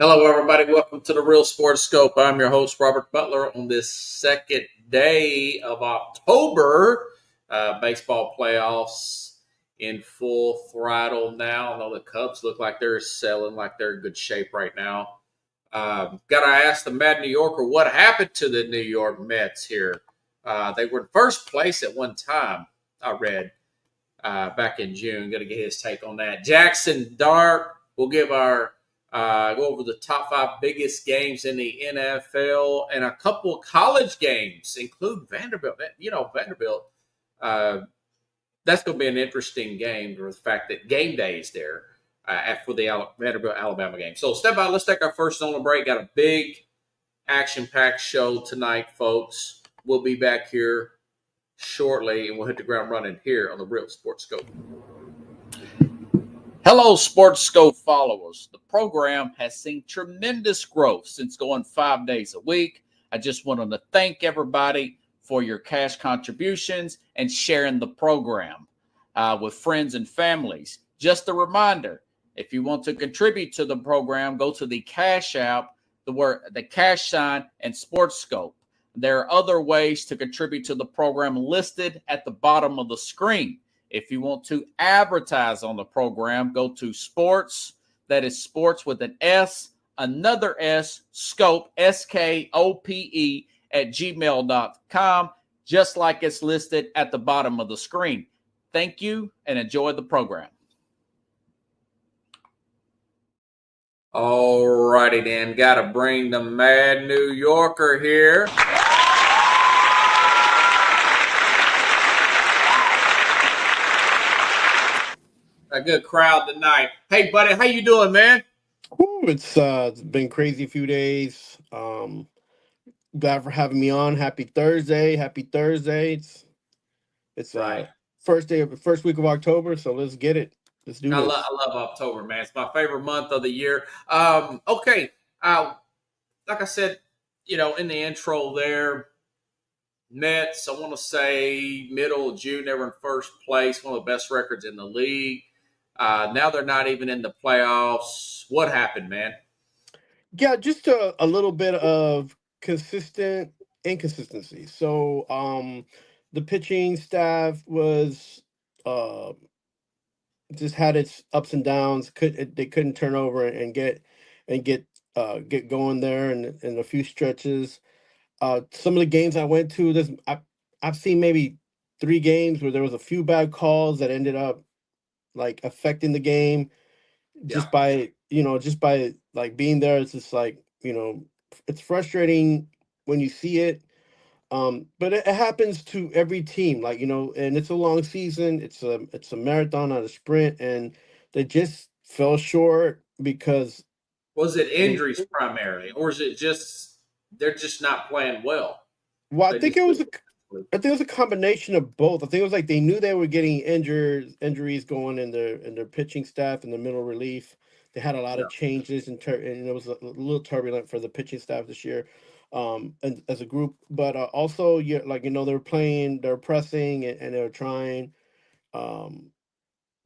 Hello, everybody. Welcome to the Real Sports Scope. I'm your host, Robert Butler, on this second day of October. Baseball playoffs in full throttle now. I know the Cubs look like they're selling, like they're in good shape right now. Got to ask the Mad New Yorker what happened to the New York Mets here. They were in first place at one time, I read back in June. Going to get his take on that. Jackson Dart will give our go over the top five biggest games in the NFL and a couple of college games, include Vanderbilt. Vanderbilt. Uh, that's going to be an interesting game for the fact that game day is there for the Vanderbilt Alabama game. So step by. Let's take our first on the break. Got a big action-packed show tonight, folks. We'll be back here shortly, and we'll hit the ground running here on the Real Sports Scope. Hello, Sports Scope followers. The program has seen tremendous growth since going 5 days a week. I just wanted to thank everybody for your cash contributions and sharing the program with friends and families. Just a reminder, if you want to contribute to the program, go to the Cash App, the cash sign, and Sports Scope. There are other ways to contribute to the program listed at the bottom of the screen. If you want to advertise on the program, go to sports, that is sports with an S, another S, scope, SKOPE, at gmail.com, just like it's listed at the bottom of the screen. Thank you and enjoy the program. All righty then, got to bring the Mad New Yorker here. A good crowd tonight. Hey, buddy, how you doing, man? It's been crazy few days. Glad for having me on. Happy Thursday. Happy Thursday. It's Right. first week of October, so let's get it. Let's do this. I love October, man. It's my favorite month of the year. Okay. Like I said, in the intro there, Mets, I want to say middle of June, they were in first place, one of the best records in the league. Now they're not even in the playoffs. What happened, man? Yeah, just a little bit of consistent inconsistency. So the pitching staff was uh just had its ups and downs. They couldn't turn over and get going there in a few stretches. Some of the games I went to, I've seen maybe 3 games where there was a few bad calls that ended up like affecting the game Yeah. just by like being there. It's just like, it's frustrating when you see it. But it happens to every team, like, and it's a long season. It's a marathon, not a sprint, and they just fell short because Was it they injuries primarily, or is it just they're just not playing well? well, They just I think it was a combination of both. I think it was like they knew they were getting injuries going in their pitching staff and the middle relief. They had a lot yeah. of changes and it was a little turbulent for the pitching staff this year, and as a group. But also, they're pressing and um,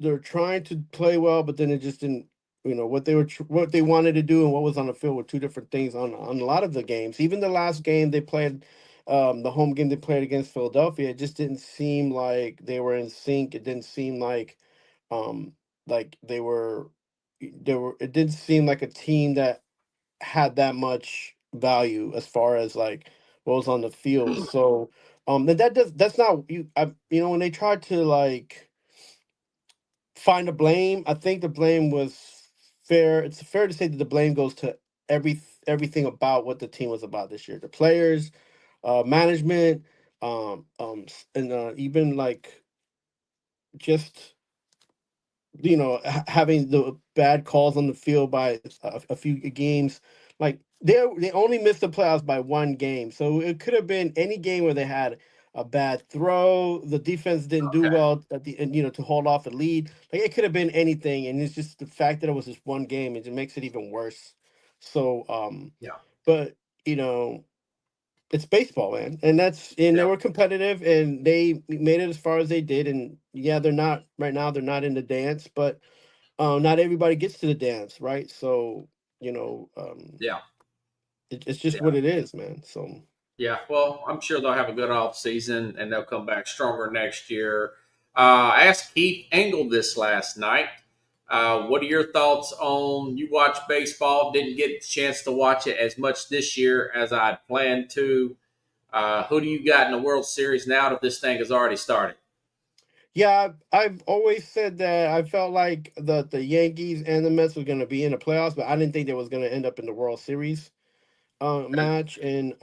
they're trying to play well, but then it just didn't. What they wanted to do and what was on the field were two different things on a lot of the games. Even the last game they played, the home game they played against Philadelphia, it just didn't seem like they were in sync. It didn't seem um, like they were. It didn't seem like a team that had that much value as far as like what was on the field. So, that's not when they tried to like find a blame. I think the blame was fair. It's fair to say that the blame goes to everything about what the team was about this year. The players, management, and even like just having the bad calls on the field by a few games. Like they only missed the playoffs by 1 game, so it could have been any game where they had a bad throw. The defense didn't do Okay. well at the end, to hold off the lead. Like it could have been anything, and it's just the fact that it was just 1 game. It just makes it even worse. So, Yeah. but you know, it's baseball, man, and they Yeah. were competitive, and they made it as far as they did. And yeah, they're not right now. They're not in the dance, but not everybody gets to the dance, right? So you know, Yeah. it's just Yeah. what it is, man. So Yeah, well, I'm sure they'll have a good off season and they'll come back stronger next year. I asked Keith Engel this last night. What are your thoughts on you watch baseball? Didn't get a chance to watch it as much this year as I'd planned to. Who do you got in the World Series now that this thing has already started? yeah, I've always said that I felt like the Yankees and the Mets were going to be in the playoffs, but I didn't think they was going to end up in the World Series match. And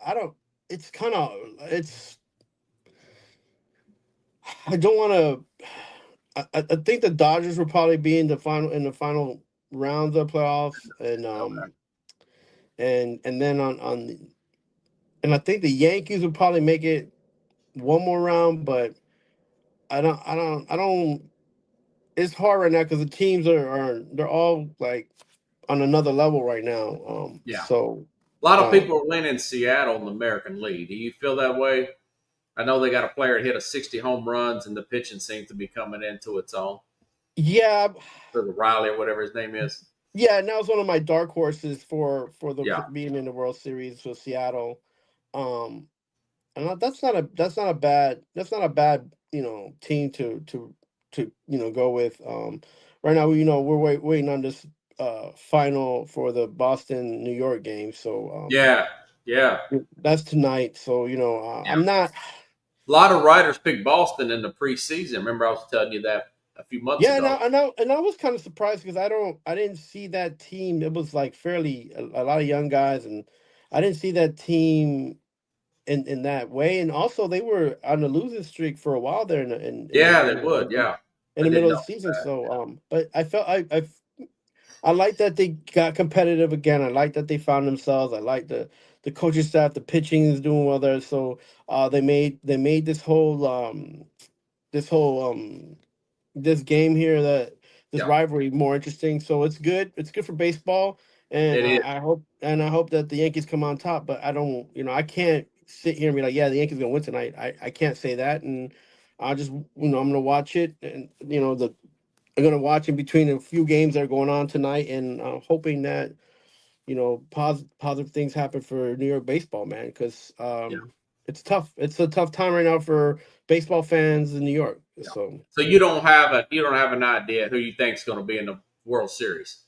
I don't. It's kind of it's. I don't want to. I think the Dodgers will probably be in the final rounds of playoffs, Okay. and then and I think the Yankees will probably make it one more round, but I don't. It's hard right now because the teams are they're all like on another level right now. Yeah. So A lot of um, people are winning Seattle in the American League. Do you feel that way? I know they got a player that hit a 60 home runs, and the pitching seems to be coming into its own. yeah, Or the Riley or whatever his name is. yeah, and that was one of my dark horses for the Yeah. being in the World Series for Seattle. Um, that's not a bad team to go with. Right now we're waiting on this final for the Boston New York game. So Yeah. Yeah. that's tonight. So Yeah. I'm not. A lot of writers picked Boston in the preseason. Remember, I was telling you that a few months Yeah, and ago. I was kind of surprised because I didn't see that team. It was like fairly a lot of young guys, and I didn't see that team in that way. And also, they were on a losing streak for a while there Yeah, they would. Yeah. in I the didn't middle of know the season. that. So, but I felt I like that they got competitive again. I like that they found themselves. I like the coaching staff. The pitching is doing well there. So, they made this whole this game here that this Yeah. rivalry more interesting. So it's good. It's good for baseball, and It is. I hope that the Yankees come on top. But I don't, I can't sit here and be like, yeah, the Yankees gonna win tonight. I can't say that, and I just, I'm gonna watch it, and I'm gonna watch in between a few games that are going on tonight, and hoping that positive things happen for New York baseball, man, because Yeah. it's tough. It's a tough time right now for baseball fans in New York. Yeah. So. So you don't have an idea who you think is going to be in the World Series.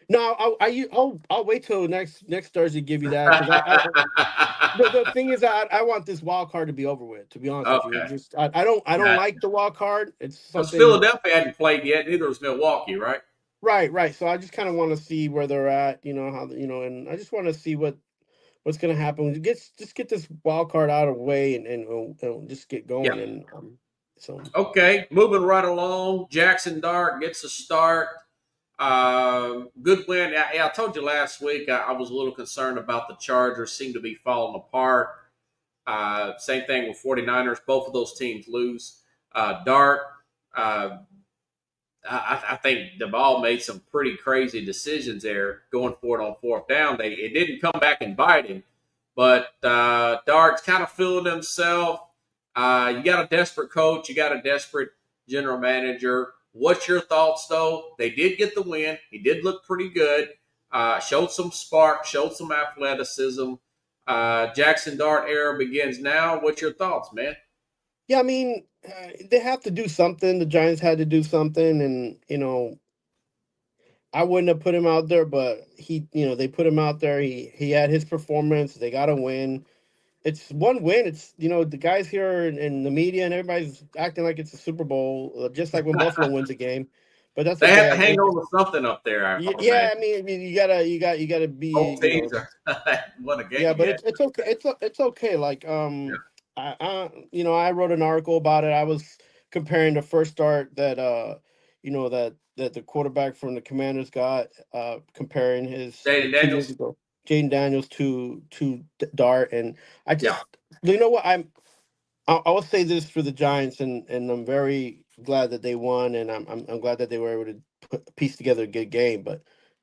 No, I'll wait till next Thursday to give you that because the thing is that I want this wild card to be over with. To be honest with you, Okay. just I don't Got like the wild card. It's because something. Philadelphia hadn't played yet. Neither was Milwaukee, right? Right. So I just kind of want to see where they're at. How and I just want to see what's gonna happen. Just get this wild card out of the way and just get Yeah. going. And so Okay. Moving right along. Jackson Dart gets a start. Good win. I told you last week I was a little concerned about the Chargers seem to be falling apart. Same thing with 49ers. Both of those teams lose. Dart, uh, I think the ball made some pretty crazy decisions there going for it on fourth down. It didn't come back and bite him, but Dart's kind of feeling himself. You got a desperate coach. You got a desperate general manager. What's your thoughts, though? They did get the win. He did look pretty good. Showed some spark. Showed some athleticism. Jackson Dart era begins now. What's your thoughts, man? yeah, I mean they have to do something. The Giants had to do something, and I wouldn't have put him out there, but they put him out there. He had his performance. They got a win. It's one win. It's the guys here in the media and everybody's acting like it's a Super Bowl, just like when Buffalo wins a game. But that's They have okay. to hang on to something up there, I would Yeah, imagine. I mean, you gotta be, Both teams are won a yeah, game but yet. it's okay. It's okay. Like Yeah. I wrote an article about it. I was comparing the first start that that the quarterback from the Commanders got, comparing his Jaden 2 years Daniels. ago, Jaden Daniels to Dart, and I Yeah. just what I will say this for the Giants, and I'm very glad that they won, and I'm glad that they were able to piece together a good game. But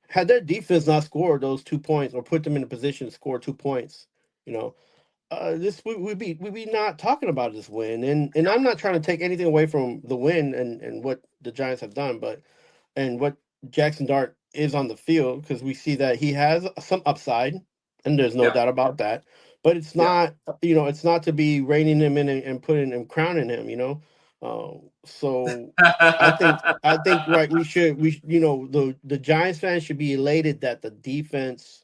had their defense not scored those 2 points or put them in a position to score 2 points, you know, this we'd be not talking about this win. And I'm not trying to take anything away from the win and what the Giants have done, but and what Jackson Dart is on the field, because we see that he has some upside, and there's no Yeah, doubt about that. But it's yeah. not, it's not to be reining him in and putting him, crowning him. So I think right, the Giants fans should be elated that the defense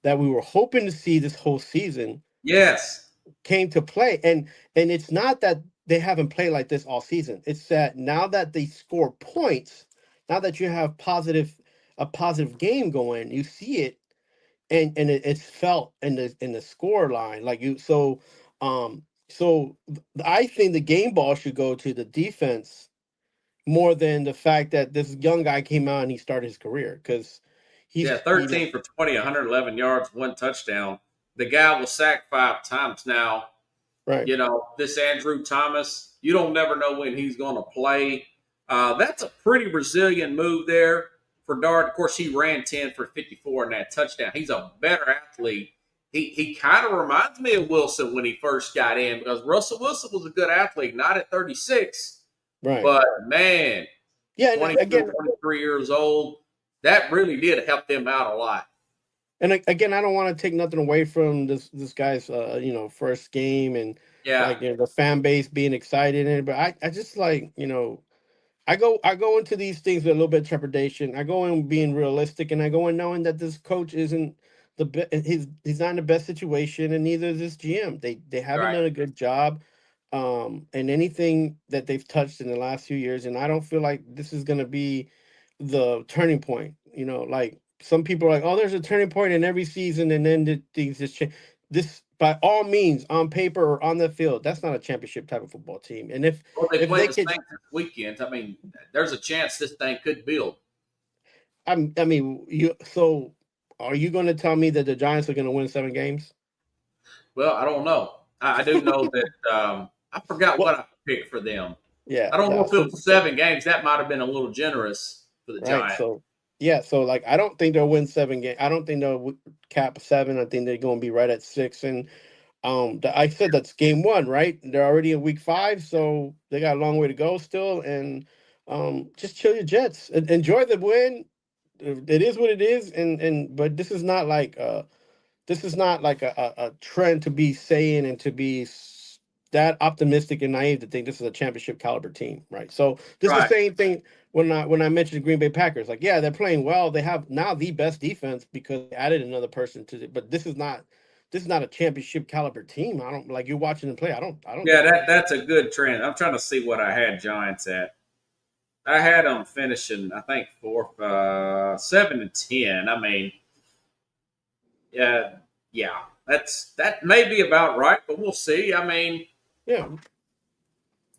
that we were hoping to see this whole season Yes. came to play. And it's not that they haven't played like this all season. It's that now that they score points, now that you have a positive game going, you see it, and it's felt in the score line, like you. I think the game ball should go to the defense more than the fact that this young guy came out and he started his career, because Yeah, he's 13 for 20, 111 yards, one touchdown. The guy was sacked 5 times now. right. This Andrew Thomas, you don't never know when he's going to play. That's a pretty resilient move there for Dart. Of course, he ran 10 for 54 in that touchdown. He's a better athlete. He kind of reminds me of Wilson when he first got in, because Russell Wilson was a good athlete, not at 36, Right. but man, Yeah, and 22, 23 years old, that really did help them out a lot. again, I don't want to take nothing away from this guy's first game, and Yeah, like, the fan base being excited, but I just, like, I go into these things with a little bit of trepidation. I go in being realistic, and I go in knowing that this coach isn't he's not in the best situation, and neither is this GM. They haven't right. done a good job, in anything that they've touched in the last few years, and I don't feel like this is going to be the turning point. Like, some people are like, oh, there's a turning point in every season, and then things just change. This, by all means, on paper or on the field, that's not a championship type of football team. And if Well, they if play they the could, Saints this weekend. I mean, there's a chance this thing could build. I mean, are you going to tell me that the Giants are going to win 7 games? Well, I don't know. I do know that I forgot Well, what I picked for them. yeah, I don't know yeah. if it So, was 7 games. That might have been a little generous for the right. Giants. So, yeah. So, like, I don't think they'll win 7 games. I don't think they'll cap 7. I think they're going to be right at 6. And I said that's game 1, right? They're already in week 5, so they got a long way to go still. And just chill your jets. Enjoy the win. It is what it is. And but this is not like a trend to be saying, and to be that optimistic and naive to think this is a championship caliber team, right? So this is the Right. same thing when I mentioned the Green Bay Packers. Like, yeah, they're playing well. They have now the best defense because they added another person to it. But this is not a championship caliber team. I don't, like, you're watching them play. I don't Yeah, think. that's a good trend. I'm trying to see what I had Giants at. I had them finishing, I think, fourth, 7-10. I mean, yeah, yeah, that may be about right, but we'll see. I mean, Yeah.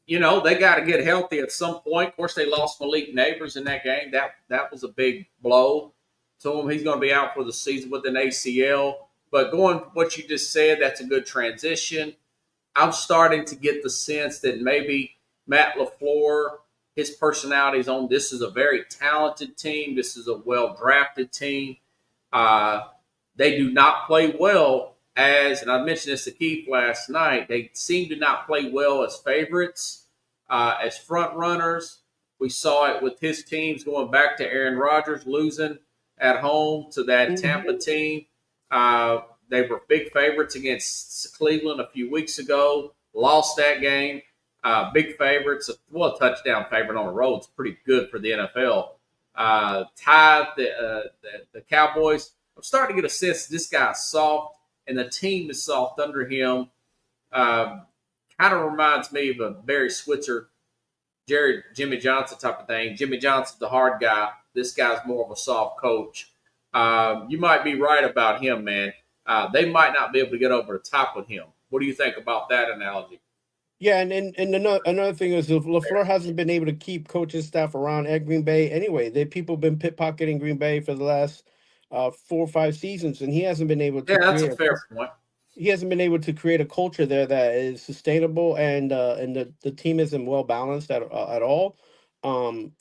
they got to get healthy at some point. Of course, they lost Malik Neighbors in that game. That was a big blow to him. He's going to be out for the season with an ACL. But going what you just said, that's a good transition. I'm starting to get the sense that maybe Matt LaFleur, his personality is on. This is a very talented team. This is a well drafted team. Uh, they do not play well and I mentioned this to Keith last night. They seem to not play well as favorites, as front runners. We saw it with his teams going back to Aaron Rodgers losing at home to that Mhm. Tampa team. Uh, they were big favorites against Cleveland a few weeks ago. Lost that game. Big favorites. Well, a touchdown favorite on the road is pretty good for the NFL. Tied the Cowboys. I'm starting to get a sense this guy's soft and the team is soft under him. Kind of reminds me of a Barry Switzer, Jimmy Johnson type of thing. Jimmy Johnson's the hard guy. This guy's more of a soft coach. You might be right about him, man. They might not be able to get over the top with him. What do you think about that analogy? Yeah, and another thing is, if LaFleur hasn't been able to keep coaching staff around at Green Bay anyway. People been pickpocketing Green Bay for the last 4 or 5 seasons, and he hasn't been able Yeah, to that's a create a fair point. culture there that is sustainable, and the team isn't well balanced at all.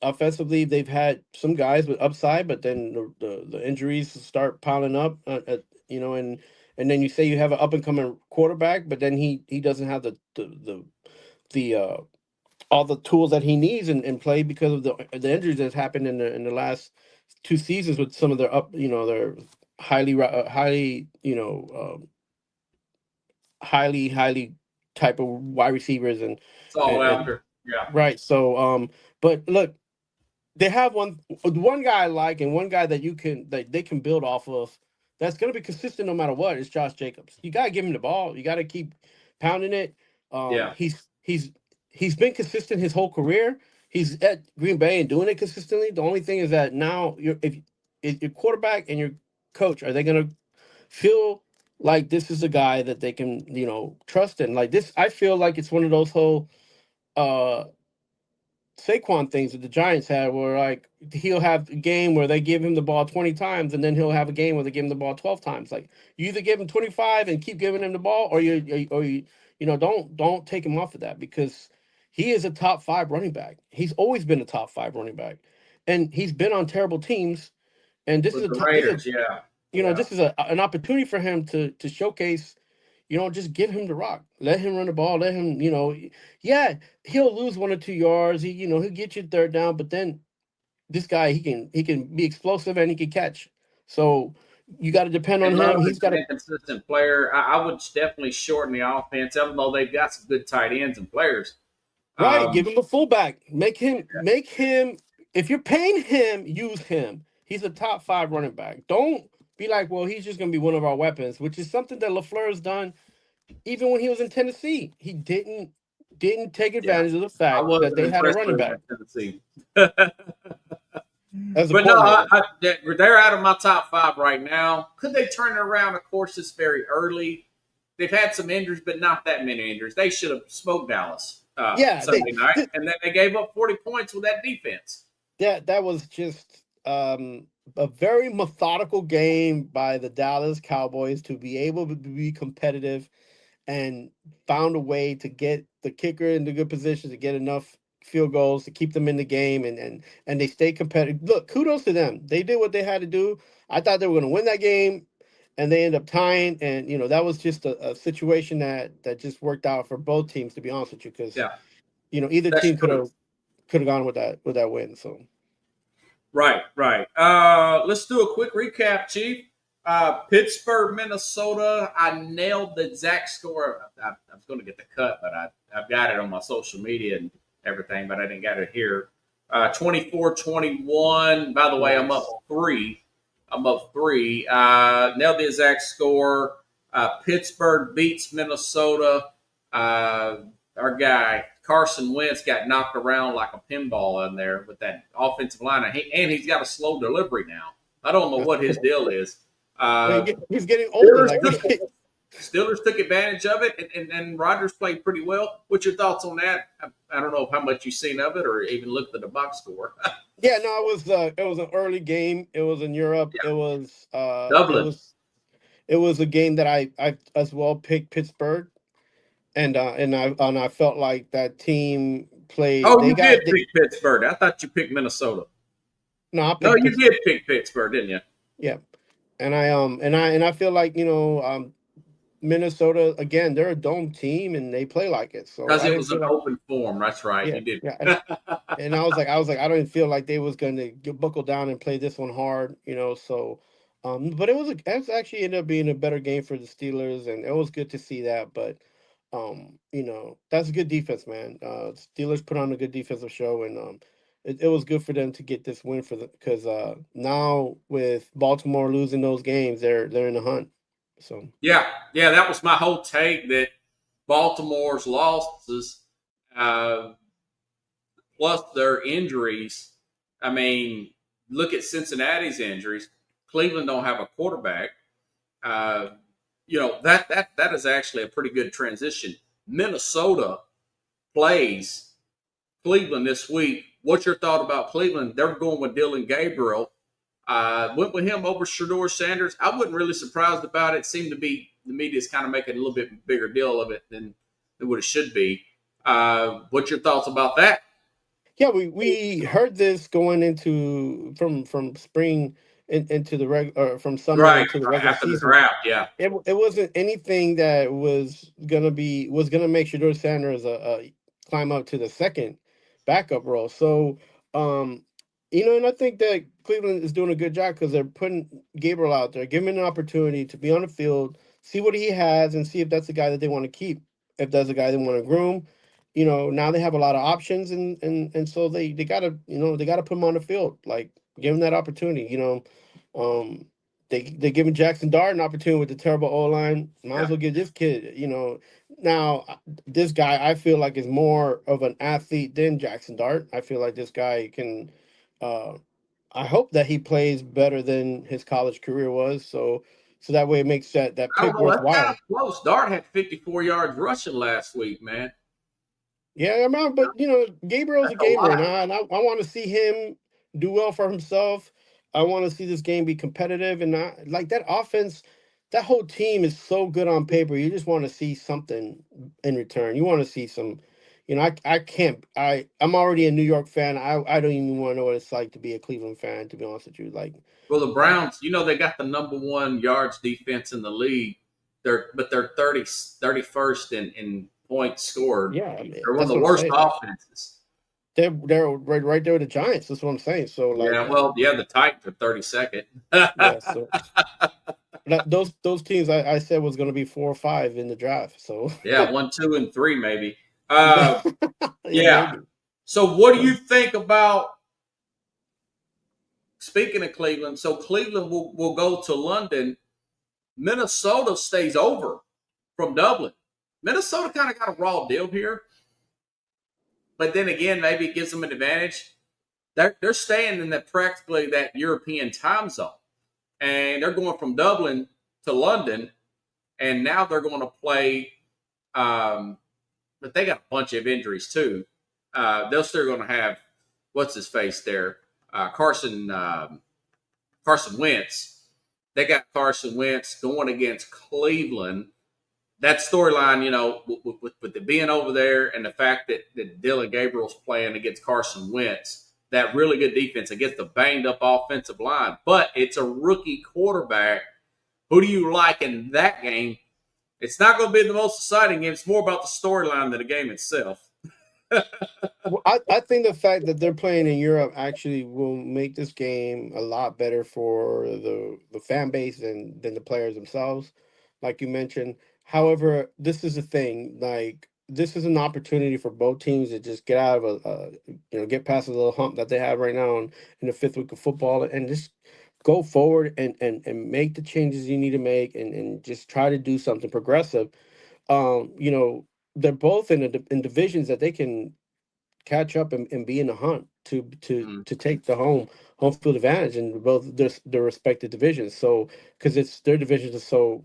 Offensively, they've had some guys with upside, but then the injuries start piling up. And then you say you have an up and coming quarterback, but then he doesn't have the all the tools that he needs in play because of the injuries that's happened in the last two seasons with some of their their highly, highly type of wide receivers It's all and after. Yeah. right. So, but look, they have one guy I like, and one guy that they can build off of, that's going to be consistent no matter what, is Josh Jacobs. You got to give him the ball. You got to keep pounding it. Yeah. He's been consistent his whole career. He's at Green Bay and doing it consistently. The only thing is that now if your quarterback and your coach, are they going to feel like this is a guy that they can trust in? Like this, I feel like it's one of those whole uh Saquon things that the Giants had, where like he'll have a game where they give him the ball 20 times, and then he'll have a game where they give him the ball 12 times. Like you either give him 25 and keep giving him the ball, or you don't take him off of that, because he is a top 5 running back. He's always been a top 5 running back, and he's been on terrible teams. And With the Raiders. Yeah. Yeah. this is an opportunity for him to showcase. Just give him the rock. Let him run the ball. Let him, yeah, he'll lose 1 or 2 yards. He'll get you third down, but then this guy, he can be explosive and he can catch. So you got to depend And on Love him. is He's got an to inconsistent player. I would definitely shorten the offense, even though they've got some good tight ends and players. right. Give Um, him a fullback. Make him. If you're paying him, use him. He's a top 5 running back. Don't be like, well, he's just going to be one of our weapons, which is something that LaFleur has done. Even when he was in Tennessee, he didn't take yeah. advantage of the I fact that wasn't they had a impressed running with him back at Tennessee. as a But no, coordinator. they're out of my top 5 right now. Could they turn it around? Of course, it's very early. They've had some injuries, but not that many injuries. They should have smoked Dallas Yeah, Sunday night, and then they gave up 40 points with that defense. that was just a very methodical game by the Dallas Cowboys to be able to be competitive, and found a way to get the kicker into good position to get enough field goals to keep them in the game, and they stay competitive. Look, kudos to them. They did what they had to do. I thought they were going to win that game, and they end up tying. And that was just a situation that just worked out for both teams, to be honest with you, because Yeah, either that's team true. could have gone with that win. So Right, right. Let's do a quick recap, Chief. Pittsburgh, Minnesota. I nailed the exact score. I was going to get the cut, but I've got it on my social media and everything, but I didn't get it here. 24-21. By the way, I'm up nice. 3. I'm up 3. Nailed the exact score. Pittsburgh beats Minnesota. Our guy Carson Wentz got knocked around like a pinball in there with that offensive line, and he's got a slow delivery now. I don't know what his deal is. He's getting older. Steelers Like took, Steelers took advantage of it, and Rodgers played pretty well. What's your thoughts on that? I don't know how much you've seen of it or even looked at the box score. yeah, no, it was an early game. It was in Europe. Yeah, It was Dublin. it was a game that I as well picked Pittsburgh, and I felt like that team played. Oh, you did pick Pittsburgh. I thought you picked Minnesota. No, I No, picked you did Pittsburgh. pick Pittsburgh, didn't you? Yeah, and I feel like Minnesota, again, they're a dome team and they play like it. So Because I it didn't was feel an like open form. That's right. yeah, You did. yeah, and I was like I don't feel like they was going to buckle down and play this one hard. So but it was actually ended up being a better game for the Steelers, and it was good to see that. But that's a good defense, man. Steelers put on a good defensive show, and it was good for them to get this win for the because now with Baltimore losing those games, they're in the hunt. So Yeah, yeah, that was my whole take that Baltimore's losses, uh, plus their injuries. I mean, look at Cincinnati's injuries. Cleveland don't have a quarterback. Uh, that is actually a pretty good transition. Minnesota plays Cleveland this week. What's your thought about Cleveland? They're going with Dylan Gabriel. Went with him over Shador Sanders. I wasn't really surprised about it. It seemed to be the media's kind of making a little bit bigger deal of it than what it should be. What's your thoughts about that? yeah, we heard this going into from spring into the from summer Right, into the right regular after the season. draft, yeah, It wasn't anything that was gonna make Shador Sanders a climb up to the second backup role. So um And I think that Cleveland is doing a good job because they're putting Gabriel out there, giving him an opportunity to be on the field, see what he has, and see if that's the guy that they want to keep. If that's the guy they want to groom, now they have a lot of options, and so they gotta they gotta put him on the field, like give him that opportunity. Um, they giving Jackson Dart an opportunity with the terrible O line. Might as Yeah. well give this kid. Now this guy I feel like is more of an athlete than Jackson Dart. I feel like this guy can. Uh, I hope that he plays better than his college career was, so that way it makes that I don't pick know. That's kind worthwhile. of close. Dart had 54 yards rushing last week, man. Yeah, I mean, but Gabriel's a That's a gamer, and lot. I want to see him do well for himself. I want to see this game be competitive, and not like that offense. That whole team is so good on paper. You just want to see something in return. You want to see some. I can't. I'm already a New York fan. I don't even want to know what it's like to be a Cleveland fan. To be honest with you, like Well, the Browns, they got the number one yards defense in the league. They're 31st in points scored. yeah, I mean, They're one of that's the what I'm worst saying. offenses. They're right there with the Giants. That's what I'm saying. So like, Yeah, well, yeah, the Titans are 32nd. yeah. So those teams I said was going to be 4 or 5 in the draft. So Yeah, 1, 2, and 3 maybe. yeah, Yeah. maybe. So, what do So, you think about speaking of Cleveland? So, Cleveland will go to London. Minnesota stays over from Dublin. Minnesota kind of got a raw deal here, but then again, maybe it gives them an advantage. They're staying in practically that European time zone, and they're going from Dublin to London, and now they're going to play. But they got a bunch of injuries too. They're still going to have what's his face there, Carson Wentz. They got Carson Wentz going against Cleveland. That storyline, with it being over there and the fact that Dylan Gabriel's playing against Carson Wentz, that really good defense against the banged up offensive line. But it's a rookie quarterback. Who do you like in that game? It's not going to be the most exciting game. It's more about the storyline than the game itself. well, I think the fact that they're playing in Europe actually will make this game a lot better for the fan base than the players themselves, like you mentioned. However, this is the thing. Like this is an opportunity for both teams to just get out of get past a little hump that they have right now in the fifth week of football and just go forward and make the changes you need to make and just try to do something progressive. um, you know, they're both in divisions that they can catch up and be in the hunt Mm. to take the home field advantage in both their respective divisions. So because it's their divisions are so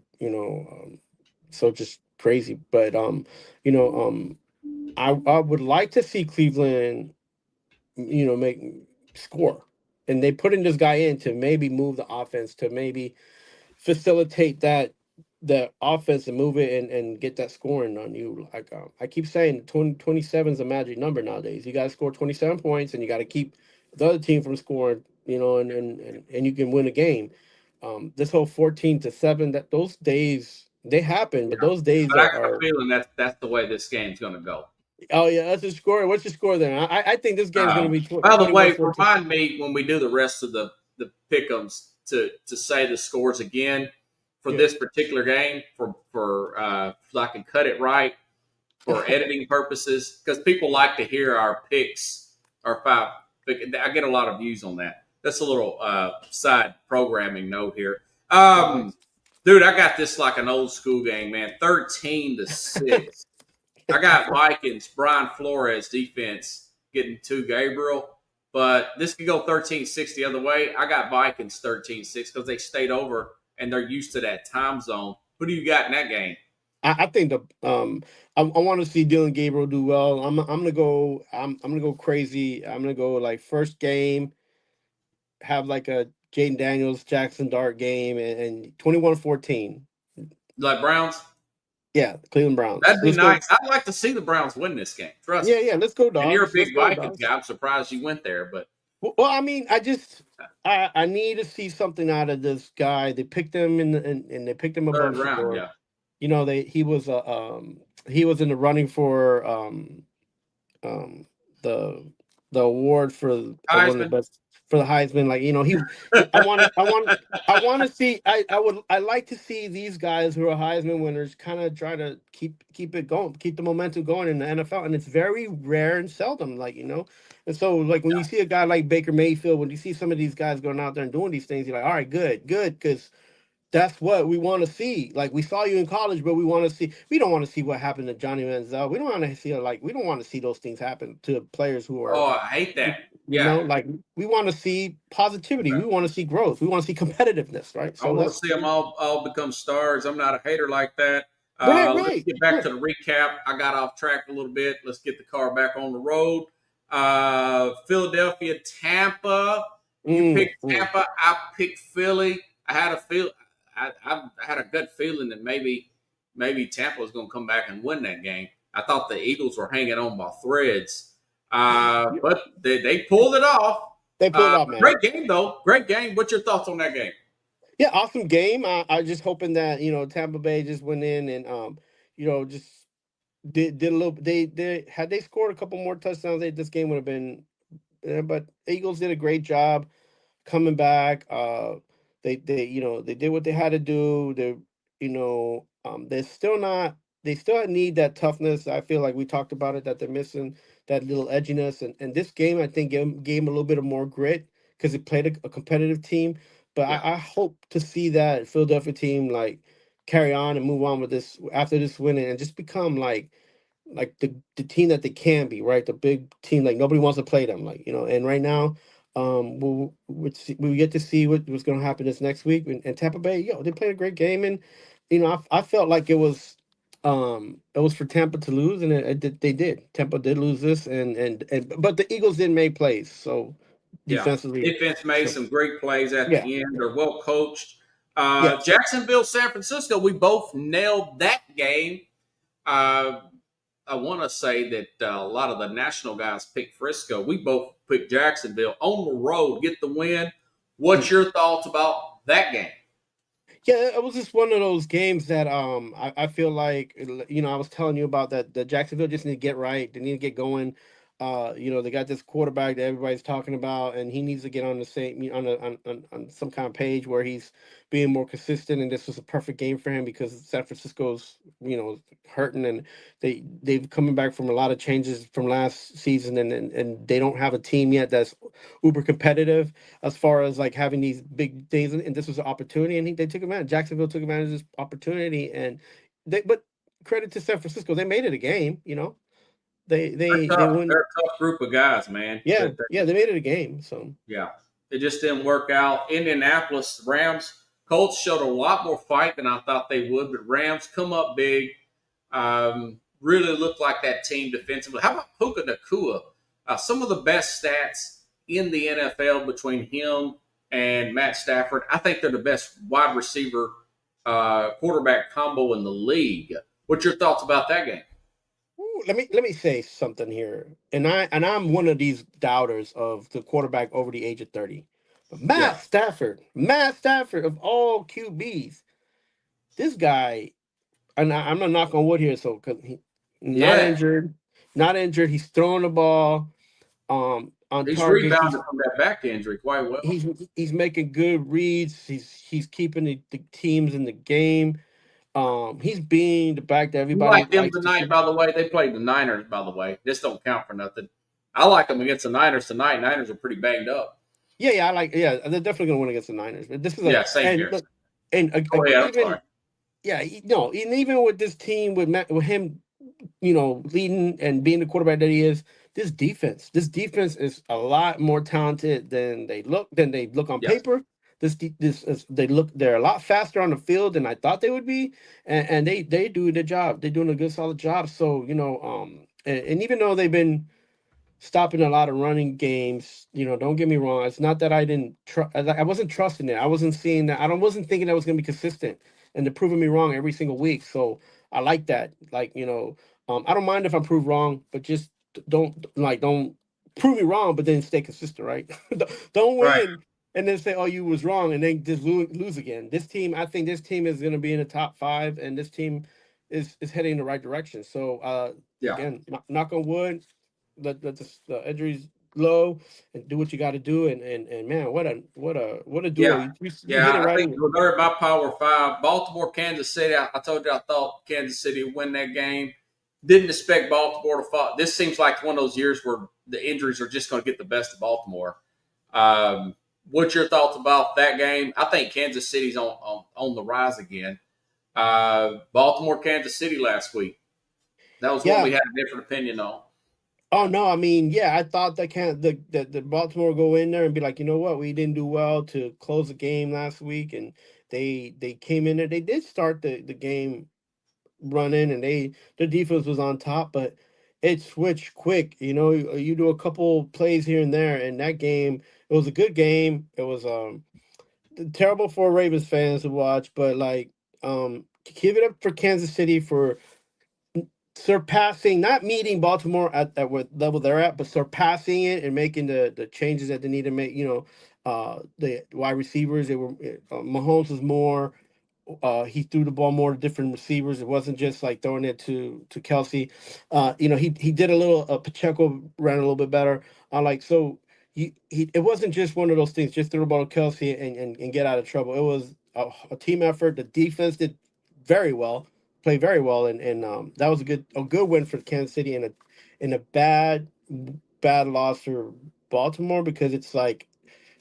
so just crazy. But you know I would like to see Cleveland make score, and they put in this guy in to maybe move the offense to maybe facilitate that offense and move it and get that scoring on you. Like I keep saying, 27 is a magic number nowadays. You got to score 27 points, and you got to keep the other team from scoring. And you can win a game. This whole 14-7, that those days they happen, but Yeah. those days But I got a are feeling that's the way this game's going to go. oh yeah, that's the score. What's your score then? I think this game's going to be By the way, 21-14. remind me when we do the rest of the pick'ems to say the scores again for Yeah. this particular game so I can cut it right for editing purposes because people like to hear our picks, our five. I get a lot of views on that. That's a little side programming note here. Oh, nice. Dude, I got this like an old school game, man. 13-6. I got Vikings, Brian Flores defense getting to Gabriel, but this could go 13-6 the other way. I got Vikings 13-6 because they stayed over and they're used to that time zone. Who do you got in that game? I think I want to see Dylan Gabriel do well. I'm gonna go crazy. I'm gonna go like first game, have like a Jaden Daniels Jackson Dart game and 21-14. Like Browns? Yeah, Cleveland Browns. That'd be Let's go. nice. I'd like to see the Browns win this game. Trust Yeah, me. yeah, let's go And you're a dogs. Let's big go Vikings dogs. guy. I'm surprised you went there, but Well, I mean, I need to see something out of this guy. They picked him and they picked him third above round, Shador. yeah. They he was in the running for um the award for one of the Heisman. best. for the Heisman. Like, I want to see. I like to see these guys who are Heisman winners kind of try to keep it going, keep the momentum going in the NFL, and it's very rare and seldom. And so like when you see a guy like Baker Mayfield, when you see some of these guys going out there and doing these things, you're like, all right, good, because that's what we want to see. Like we saw you in college, but we want to see. We don't want to see what happened to Johnny Manziel. We don't want to see we don't want to see those things happen to players who are, Oh, I hate that. Yeah. like we want to see positivity. We want to see growth. We want to see competitiveness, right? I So want to that's see them all become stars. I'm not a hater like that. Let's right. get back Yeah. to the recap. I got off track a little bit. Let's get the car back on the road. Philadelphia, Tampa. You picked Tampa. I picked Philly. I had a feel. I had a gut feeling that maybe Tampa was going to come back and win that game. I thought the Eagles were hanging on by threads, but they pulled it off. They pulled it off, man. Great game though. Great game. What's your thoughts on that game? Yeah, awesome game. I just hoping that Tampa Bay just went in and just did a little. They had they scored a couple more touchdowns, this game would have been. But Eagles did a great job coming back. They did what they had to do. They're still not. They still need that toughness. I feel like we talked about it, that they're missing that little edginess. And this game, I think, gave them a little bit of more grit because it played a competitive team. But Yeah. I hope to see that Philadelphia team like carry on and move on with this after this win and just become like the team that they can be, right? The big team, like nobody wants to play them, And right now, we'll get to see what's going to happen this next week. And Tampa Bay, they played a great game, and I felt like it was for Tampa to lose, and they did. Tampa did lose this, and but the Eagles didn't make plays, so Yeah. defensively, Defense made some great plays at yeah, the end. They're well coached. yes, Jacksonville, San Francisco, we both nailed that game. Uh, I want to say that a lot of the national guys picked Frisco. We both picked Jacksonville on the road, get the win. What's your thoughts about that game? Yeah, it was just one of those games that I feel like I was telling you about that Jacksonville just need to get right. They need to get going. They got this quarterback that everybody's talking about, and he needs to get on the same on some kind of page where he's being more consistent. And this was a perfect game for him because San Francisco's hurting, and they've coming back from a lot of changes from last season, and they don't have a team yet that's uber competitive as far as like having these big days, and this was an opportunity, and they took advantage. Jacksonville took advantage of this opportunity, and but credit to San Francisco, they made it a game. They win. They're a tough group of guys, man. Yeah, they made it a game. So Yeah, it just didn't work out. Indianapolis Rams, Colts showed a lot more fight than I thought they would, but Rams come up big. Really looked like that team defensively. How about Puka Nacua? Some of the best stats in the NFL between him and Matt Stafford. I think they're the best wide receiver quarterback combo in the league. What's your thoughts about that game? let me say something here, and I'm one of these doubters of the quarterback over the age of 30. But Matt Stafford of all QBs, this guy, and I'm not knock on wood here, so because he not injured, he's throwing the ball on He's target. rebounded from that back injury quite well. He's making good reads. He's keeping the teams in the game. He's being the back that You everybody like them likes to see. tonight, by the way. They played the Niners, by the way. This don't count for nothing. I like them against the Niners tonight. Niners are pretty banged up. Yeah, they're definitely gonna win against the Niners. But this is Same here. Even no, and even with this team with him, leading and being the quarterback that he is, this defense is a lot more talented than they look on paper. They're a lot faster on the field than I thought they would be, and they do the job. They're doing a good solid job. So and even though they've been stopping a lot of running games, don't get me wrong. It's not that I wasn't trusting it. I wasn't seeing that. Wasn't thinking that was going to be consistent, and they're proving me wrong every single week. So I like that. I don't mind if I'm proved wrong, but just don't prove me wrong, but then stay consistent, right? Don't win. Right. And then say, "Oh, you was wrong," and then just lose again. I think this team is going to be in the top 5, and this team is heading in the right direction. So, again, knock on wood, let the injuries low and do what you got to do. And man, what a duel! Yeah, You hit yeah. it I right think in. they're my Power Five. Baltimore, Kansas City. I told you I thought Kansas City would win that game. Didn't expect Baltimore to fall. This seems like one of those years where the injuries are just going to get the best of Baltimore. What's your thoughts about that game? I think Kansas City's on the rise again. Baltimore, Kansas City last week. That was one Yeah. we had a different opinion on. Oh no, I mean, yeah, I thought that the Baltimore go in there and be like, you know what, we didn't do well to close the game last week, and they came in there. They did start the game running, and their defense was on top, but it switched quick. You do a couple plays here and there, and that game, it was a good game. It was terrible for Ravens fans to watch, but like give it up for Kansas City for surpassing, not meeting Baltimore at what level they're at, but surpassing it and making the changes that they need to make. The wide receivers, they were Mahomes was more. He threw the ball more to different receivers. It wasn't just like throwing it to Kelsey. He did a little. Pacheco ran a little bit better. Like so. It wasn't just one of those things. Just throw the ball to Kelsey and get out of trouble. It was a team effort. The defense did very well, played very well, and that was a good win for Kansas City, and a bad loss for Baltimore, because it's like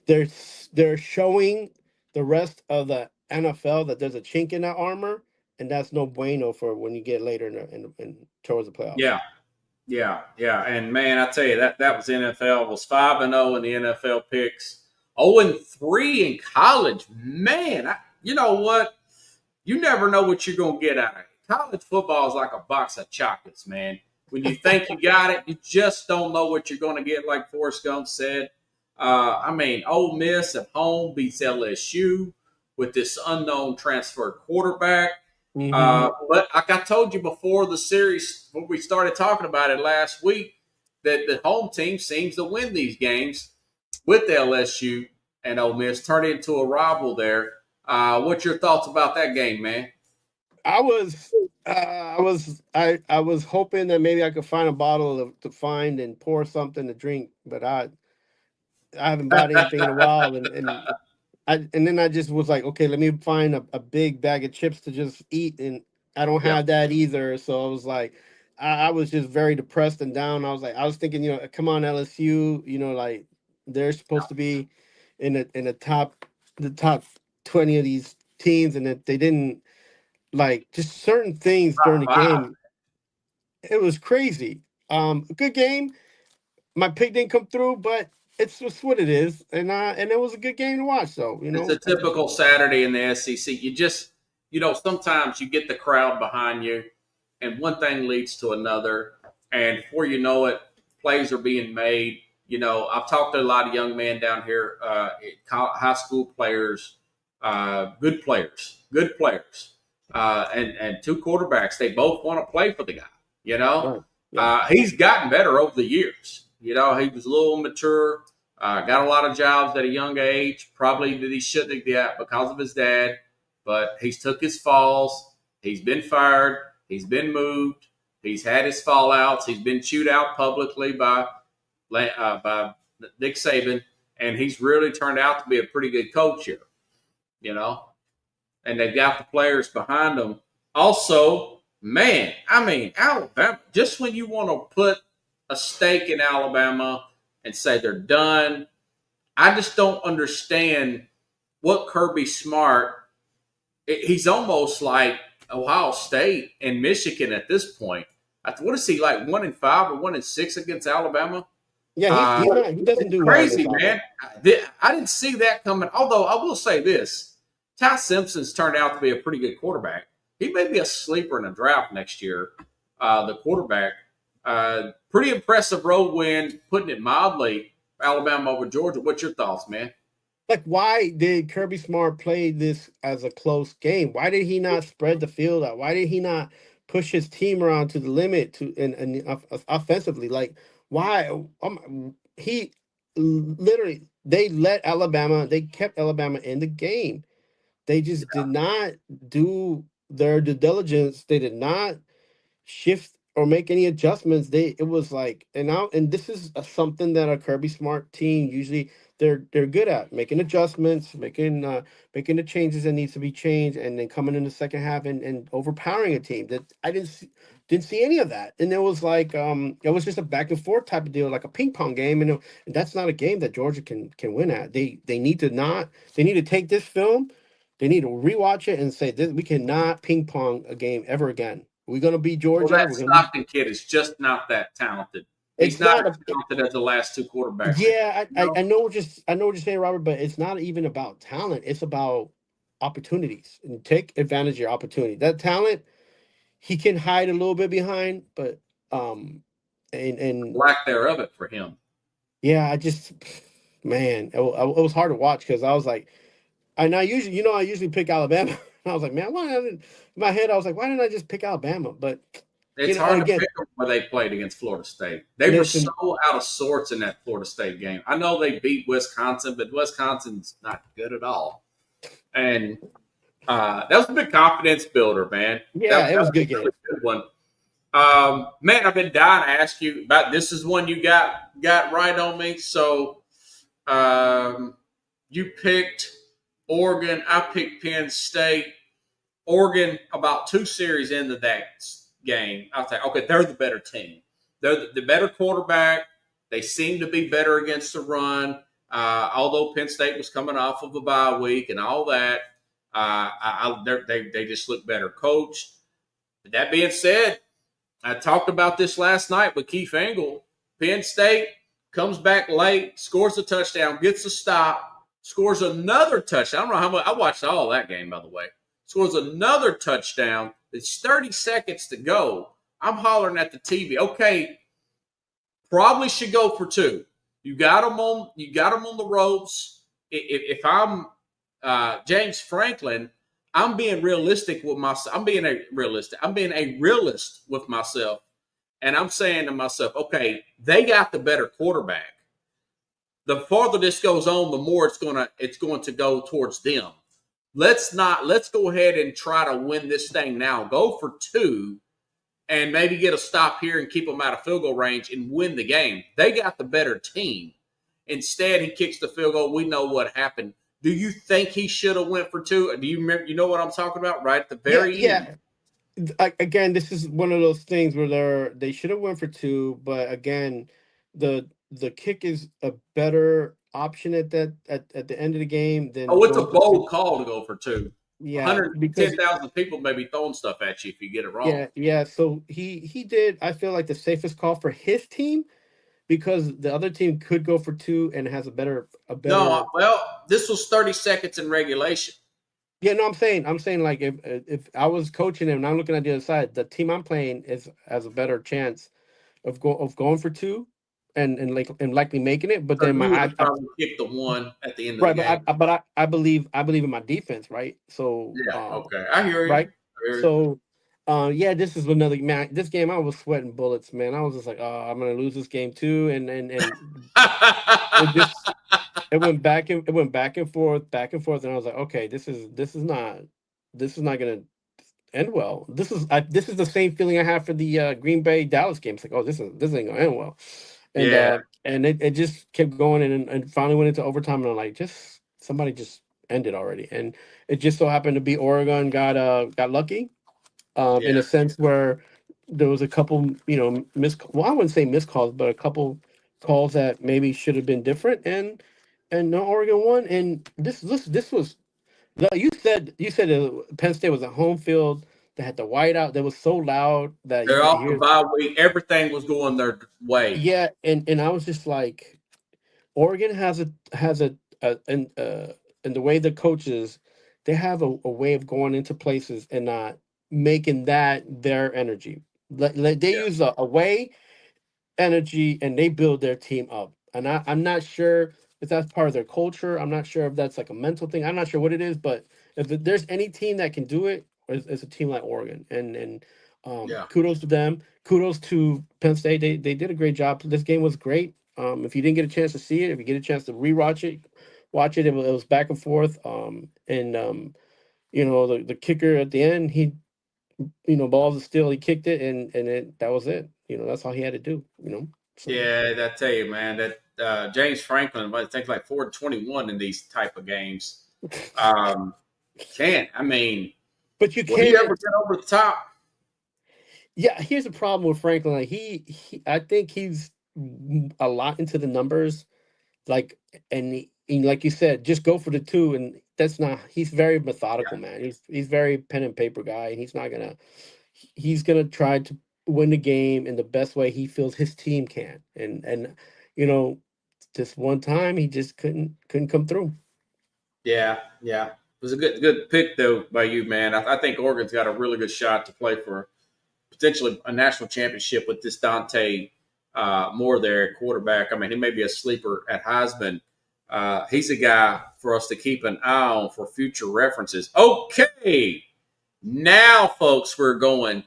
they're showing the rest of the NFL that there's a chink in that armor, and that's no bueno for when you get later in towards the playoffs. Yeah, yeah. And man, I tell you that was NFL was 5-0 in the NFL picks, 0-3 in college. Man, you know what? You never know what you're gonna get out of it. College football is like a box of chocolates, man. When you think you got it, you just don't know what you're gonna get. Like Forrest Gump said. I mean, Ole Miss at home beats LSU with this unknown transfer quarterback. Hmm. But like I told you before the series, when we started talking about it last week, that the home team seems to win these games with LSU and Ole Miss, turn it into a rival there. What's your thoughts about that game, man? I was hoping that maybe I could find a bottle to find and pour something to drink, but I haven't bought anything in a while, and then I just was like, okay, let me find a big bag of chips to just eat, and I don't Yeah, have that either. So I was like, I was just very depressed and down. I was thinking, come on, LSU, like they're supposed to be in the top 20 of these teams, and that they didn't, like, just certain things during the five. game. It was crazy. A good game. My pick didn't come through, but it's just what it is, and it was a good game to watch. So It's a typical Saturday in the SEC. Sometimes you get the crowd behind you, and one thing leads to another, and before you know it, plays are being made. I've talked to a lot of young men down here, high school players, good players, and two quarterbacks. They both want to play for the guy. You know, right, yeah. he's gotten better over the years. He was a little mature. Got a lot of jobs at a young age, probably that he shouldn't have because of his dad. But he's took his falls. He's been fired. He's been moved. He's had his fallouts. He's been chewed out publicly by Nick Saban, and he's really turned out to be a pretty good coach here. You know, and they've got the players behind them. Also, man, I mean, Alabama. Just when you want to put a stake in Alabama and say they're done, I just don't understand what Kirby Smart. He's almost like Ohio State and Michigan at this point. What is he like 1-5 or 1-6 against Alabama? Yeah, he's not. He doesn't It's do well against crazy, Alabama. man. I didn't see that coming. Although I will say this, Ty Simpson's turned out to be a pretty good quarterback. He may be a sleeper in a draft next year. The quarterback, pretty impressive road win, putting it mildly. Alabama over Georgia. What's your thoughts, man? Like, why did Kirby Smart play this as a close game? Why did he not spread the field out? Why did he not push his team around to the limit offensively? Like, why? He literally, they kept Alabama in the game. They just did not do their due diligence. They did not shift. or make any adjustments. It was like, and this is something that a Kirby Smart team usually they're good at, making adjustments, making the changes that needs to be changed, and then coming in the second half and overpowering a team. That I didn't see any of that. And it was like it was just a back and forth type of deal, like a ping pong game. And that's not a game that Georgia can win at. They need to not they need to take this film, they need to rewatch it and say this: we cannot ping pong a game ever again. We're gonna beat Well, Georgia. that We're gonna be. Stockton kid is just not that talented. He's It's not not as a. talented as the last two quarterbacks. Yeah, You know? I know what you're saying, Robert, but it's not even about talent. It's about opportunities and take advantage of your opportunity. That talent, he can hide a little bit behind, but um, and Lack thereof it for him. yeah, I just, man, it was hard to watch because I was like, and I usually pick Alabama. And I was like, man, why didn't in my head I was like, why didn't I just pick Alabama? But It's hard to again, pick them where they played against Florida State. They were so listen, out of sorts in that Florida State game. I know they beat Wisconsin, but Wisconsin's not good at all. And that was a big confidence builder, man. yeah, it That was a was good a game. really good one. Man, I've been dying to ask you about this. Is one you got right on me. So you picked Oregon. I picked Penn State. Oregon about two series into that game. I thought, okay, they're the better team. They're the better quarterback. They seem to be better against the run. Although Penn State was coming off of a bye week and all that, they just look better coached. But that being said, I talked about this last night with Keith Engle. Penn State comes back late, scores a touchdown, gets a stop, scores another touchdown. I don't know how much. I watched all that game, by the way. Scores another touchdown. It's 30 seconds to go. I'm hollering at the TV. Okay, probably should go for two. You got them on. You got them on the ropes. If I'm James Franklin, I'm being realistic with myself. I'm being a realist with myself, and I'm saying to myself, okay, they got the better quarterback. The farther this goes on, the more it's going to go towards them. Let's go ahead and try to win this thing now. Go for two and maybe get a stop here and keep them out of field goal range and win the game. They got the better team. Instead, he kicks the field goal. We know what happened. Do you think he should have went for two? Do you remember? You know what I'm talking about, right at the very end. Again, this is one of those things where they should have went for two, but again, the kick is a better option at the end of the game than Oh, it's a going for two. bold call to go for two. Yeah, because 110,000 people may be throwing stuff at you if you get it wrong. yeah. So he did. I feel like the safest call for his team because the other team could go for two and has a better. No, well, this was 30 seconds in regulation. Yeah, no, I'm saying like if I was coaching him and I'm looking at the other side, the team I'm playing has a better chance of going for two and likely making it. But So then you would have probably kicked the one at the end of the right, game. but I believe in my defense, right? So Yeah, okay. I hear you. right, I hear you. so yeah, this is another man. This game I was sweating bullets, man. I was just like, oh, I'm gonna lose this game too, and it just it went back and forth, and I was like, okay, this is not gonna end well. This is the same feeling I have for the Green Bay Dallas game. It's like, oh, this ain't gonna end well, and Yeah. it just kept going and finally went into overtime, and I'm like, just somebody just end it already. And it just so happened to be Oregon got lucky, in Yeah. a sense where there was a couple, I wouldn't say missed calls, but a couple calls that maybe should have been different, and no, Oregon won. And this was you said Penn State was a home field that had the whiteout that was so loud that you They're could off the hear. bye week. Everything was going their way. Yeah, and I was just like, Oregon and the way the coaches, they have a way of going into places and not making that their energy. They Yeah. use a way energy and they build their team up. And I'm not sure if that's part of their culture. I'm not sure if that's like a mental thing. I'm not sure what it is, but if there's any team that can do it, it's a team like Oregon. And Yeah. kudos to them. Kudos to Penn State. They did a great job. This game was great. If you didn't get a chance to see it, if you get a chance to rewatch it, watch it. It was back and forth. And the kicker at the end, balls of steel. He kicked it, and that was it. That's all he had to do. So Yeah, I tell you, man, that James Franklin, I think like 4-21 in these type of games. Um, can't. I mean, but you will he ever can't. get over the top? Yeah, here's the problem with Franklin. Like I think he's a lot into the numbers. Like, and like you said, just go for the two, and that's not. He's very methodical, man. He's very pen and paper guy, and he's not gonna. He's gonna try to win the game in the best way he feels his team can, and you know, just one time he just couldn't come through. Yeah, yeah. It was a good pick though by you, man. I think Oregon's got a really good shot to play for potentially a national championship with this Dante Moore there at quarterback. I mean, he may be a sleeper at Heisman. He's a guy for us to keep an eye on for future references. Okay, now, folks, we're going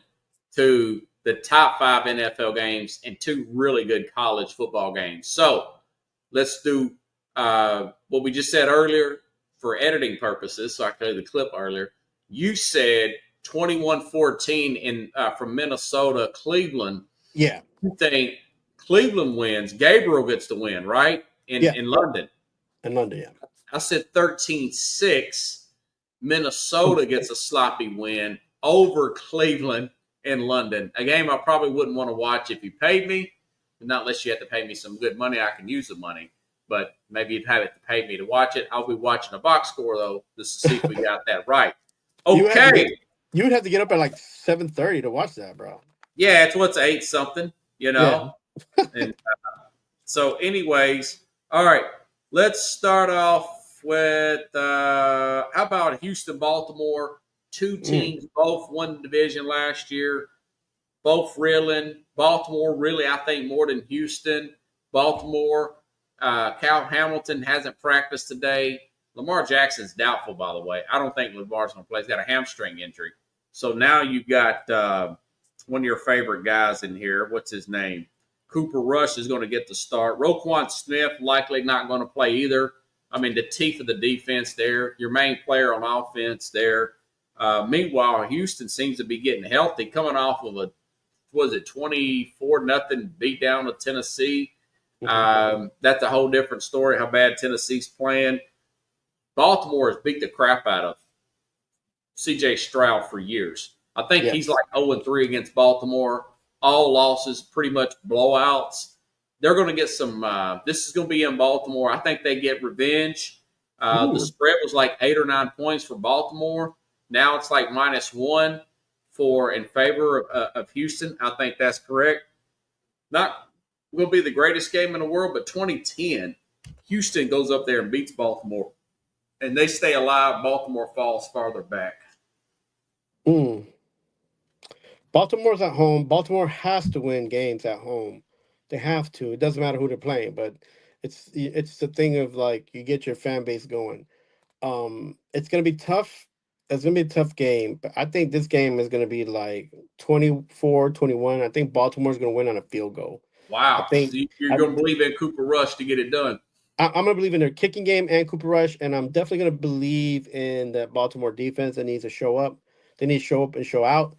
to the top 5 NFL games and 2 really good college football games. So let's do what we just said earlier for editing purposes. So I played the clip earlier. You said 21-14 in from Minnesota, Cleveland. Yeah, You think Cleveland wins? Gabriel gets the win, right? yeah, In London. in London, yeah. I said 13-6. Minnesota gets a sloppy win over Cleveland in London. A game I probably wouldn't want to watch if you paid me. Not unless you had to pay me some good money. I can use the money. But maybe you'd have to pay me to watch it. I'll be watching a box score, though, just to see if we got that right. Okay. You would have to get up at like 7:30 to watch that, bro. Yeah, it's what's 8 something, Yeah. and so, anyways, all right. Let's start off with how about Houston, Baltimore? Two teams both won the division last year, both reeling. Baltimore really, I think, more than Houston. Baltimore, Cal Hamilton hasn't practiced today. Lamar Jackson's doubtful, by the way. I don't think Lamar's going to play. He's got a hamstring injury. So now you've got one of your favorite guys in here. What's his name? Cooper Rush is going to get the start. Roquan Smith likely not going to play either. I mean, the teeth of the defense there. Your main player on offense there. Meanwhile, Houston seems to be getting healthy, coming off of a 24-0 beat down of Tennessee. That's a whole different story. How bad Tennessee's playing. Baltimore has beat the crap out of C.J. Stroud for years. I think he's like 0-3 against Baltimore. All losses, pretty much blowouts. They're going to get some. This is going to be in Baltimore. I think they get revenge. The spread was like 8 or 9 points for Baltimore. Now it's like -1 in favor of Houston. I think that's correct. Not going to be the greatest game in the world, but 2010, Houston goes up there and beats Baltimore, and they stay alive. Baltimore falls farther back. Baltimore's at home. Baltimore has to win games at home. They have to. It doesn't matter who they're playing, but it's the thing of like you get your fan base going. It's gonna be tough. It's gonna be a tough game, but I think this game is gonna be like 24-21. I think Baltimore's gonna win on a field goal. Wow. I think So you're going to believe in Cooper Rush to get it done. I'm gonna believe in their kicking game and Cooper Rush, and I'm definitely gonna believe in that Baltimore defense that needs to show up. They need to show up and show out.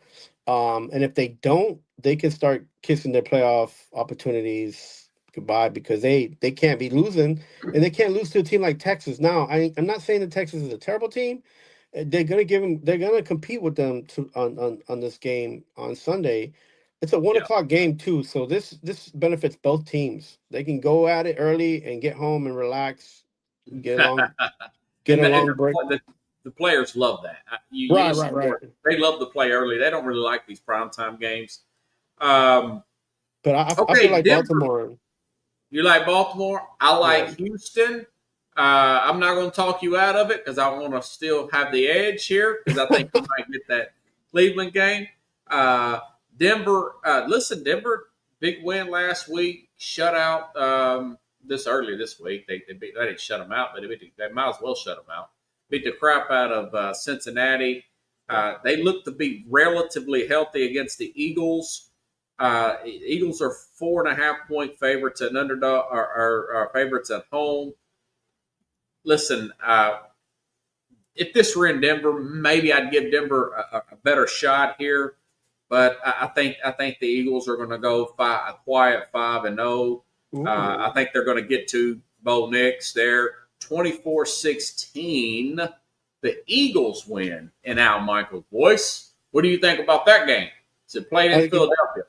And if they don't, they can start kissing their playoff opportunities goodbye because they can't be losing, and they can't lose to a team like Texas. Now, I'm not saying that Texas is a terrible team. They're gonna give them. They're gonna compete with them on this game on Sunday. It's a 1 o'clock game too, so this benefits both teams. They can go at it early and get home and relax, get a long break. The players love that. Right. They love to play early. They don't really like these primetime games. But I feel like Denver. Baltimore. You like Baltimore? I like Houston. I'm not going to talk you out of it because I want to still have the edge here because I think you might get that Cleveland game. Denver, Denver, big win last week, shutout this week. They didn't shut them out, but they might as well shut them out. Beat the crap out of Cincinnati. They look to be relatively healthy against the Eagles. Eagles are 4.5-point favorites at underdog, are favorites at home. Listen, if this were in Denver, maybe I'd give Denver a better shot here. But I think the Eagles are going to go a quiet 5-0. I think they're going to get to Bo Nix there. 24-16. The Eagles win in Al Michaels' voice. What do you think about that game? Is it played in Philadelphia?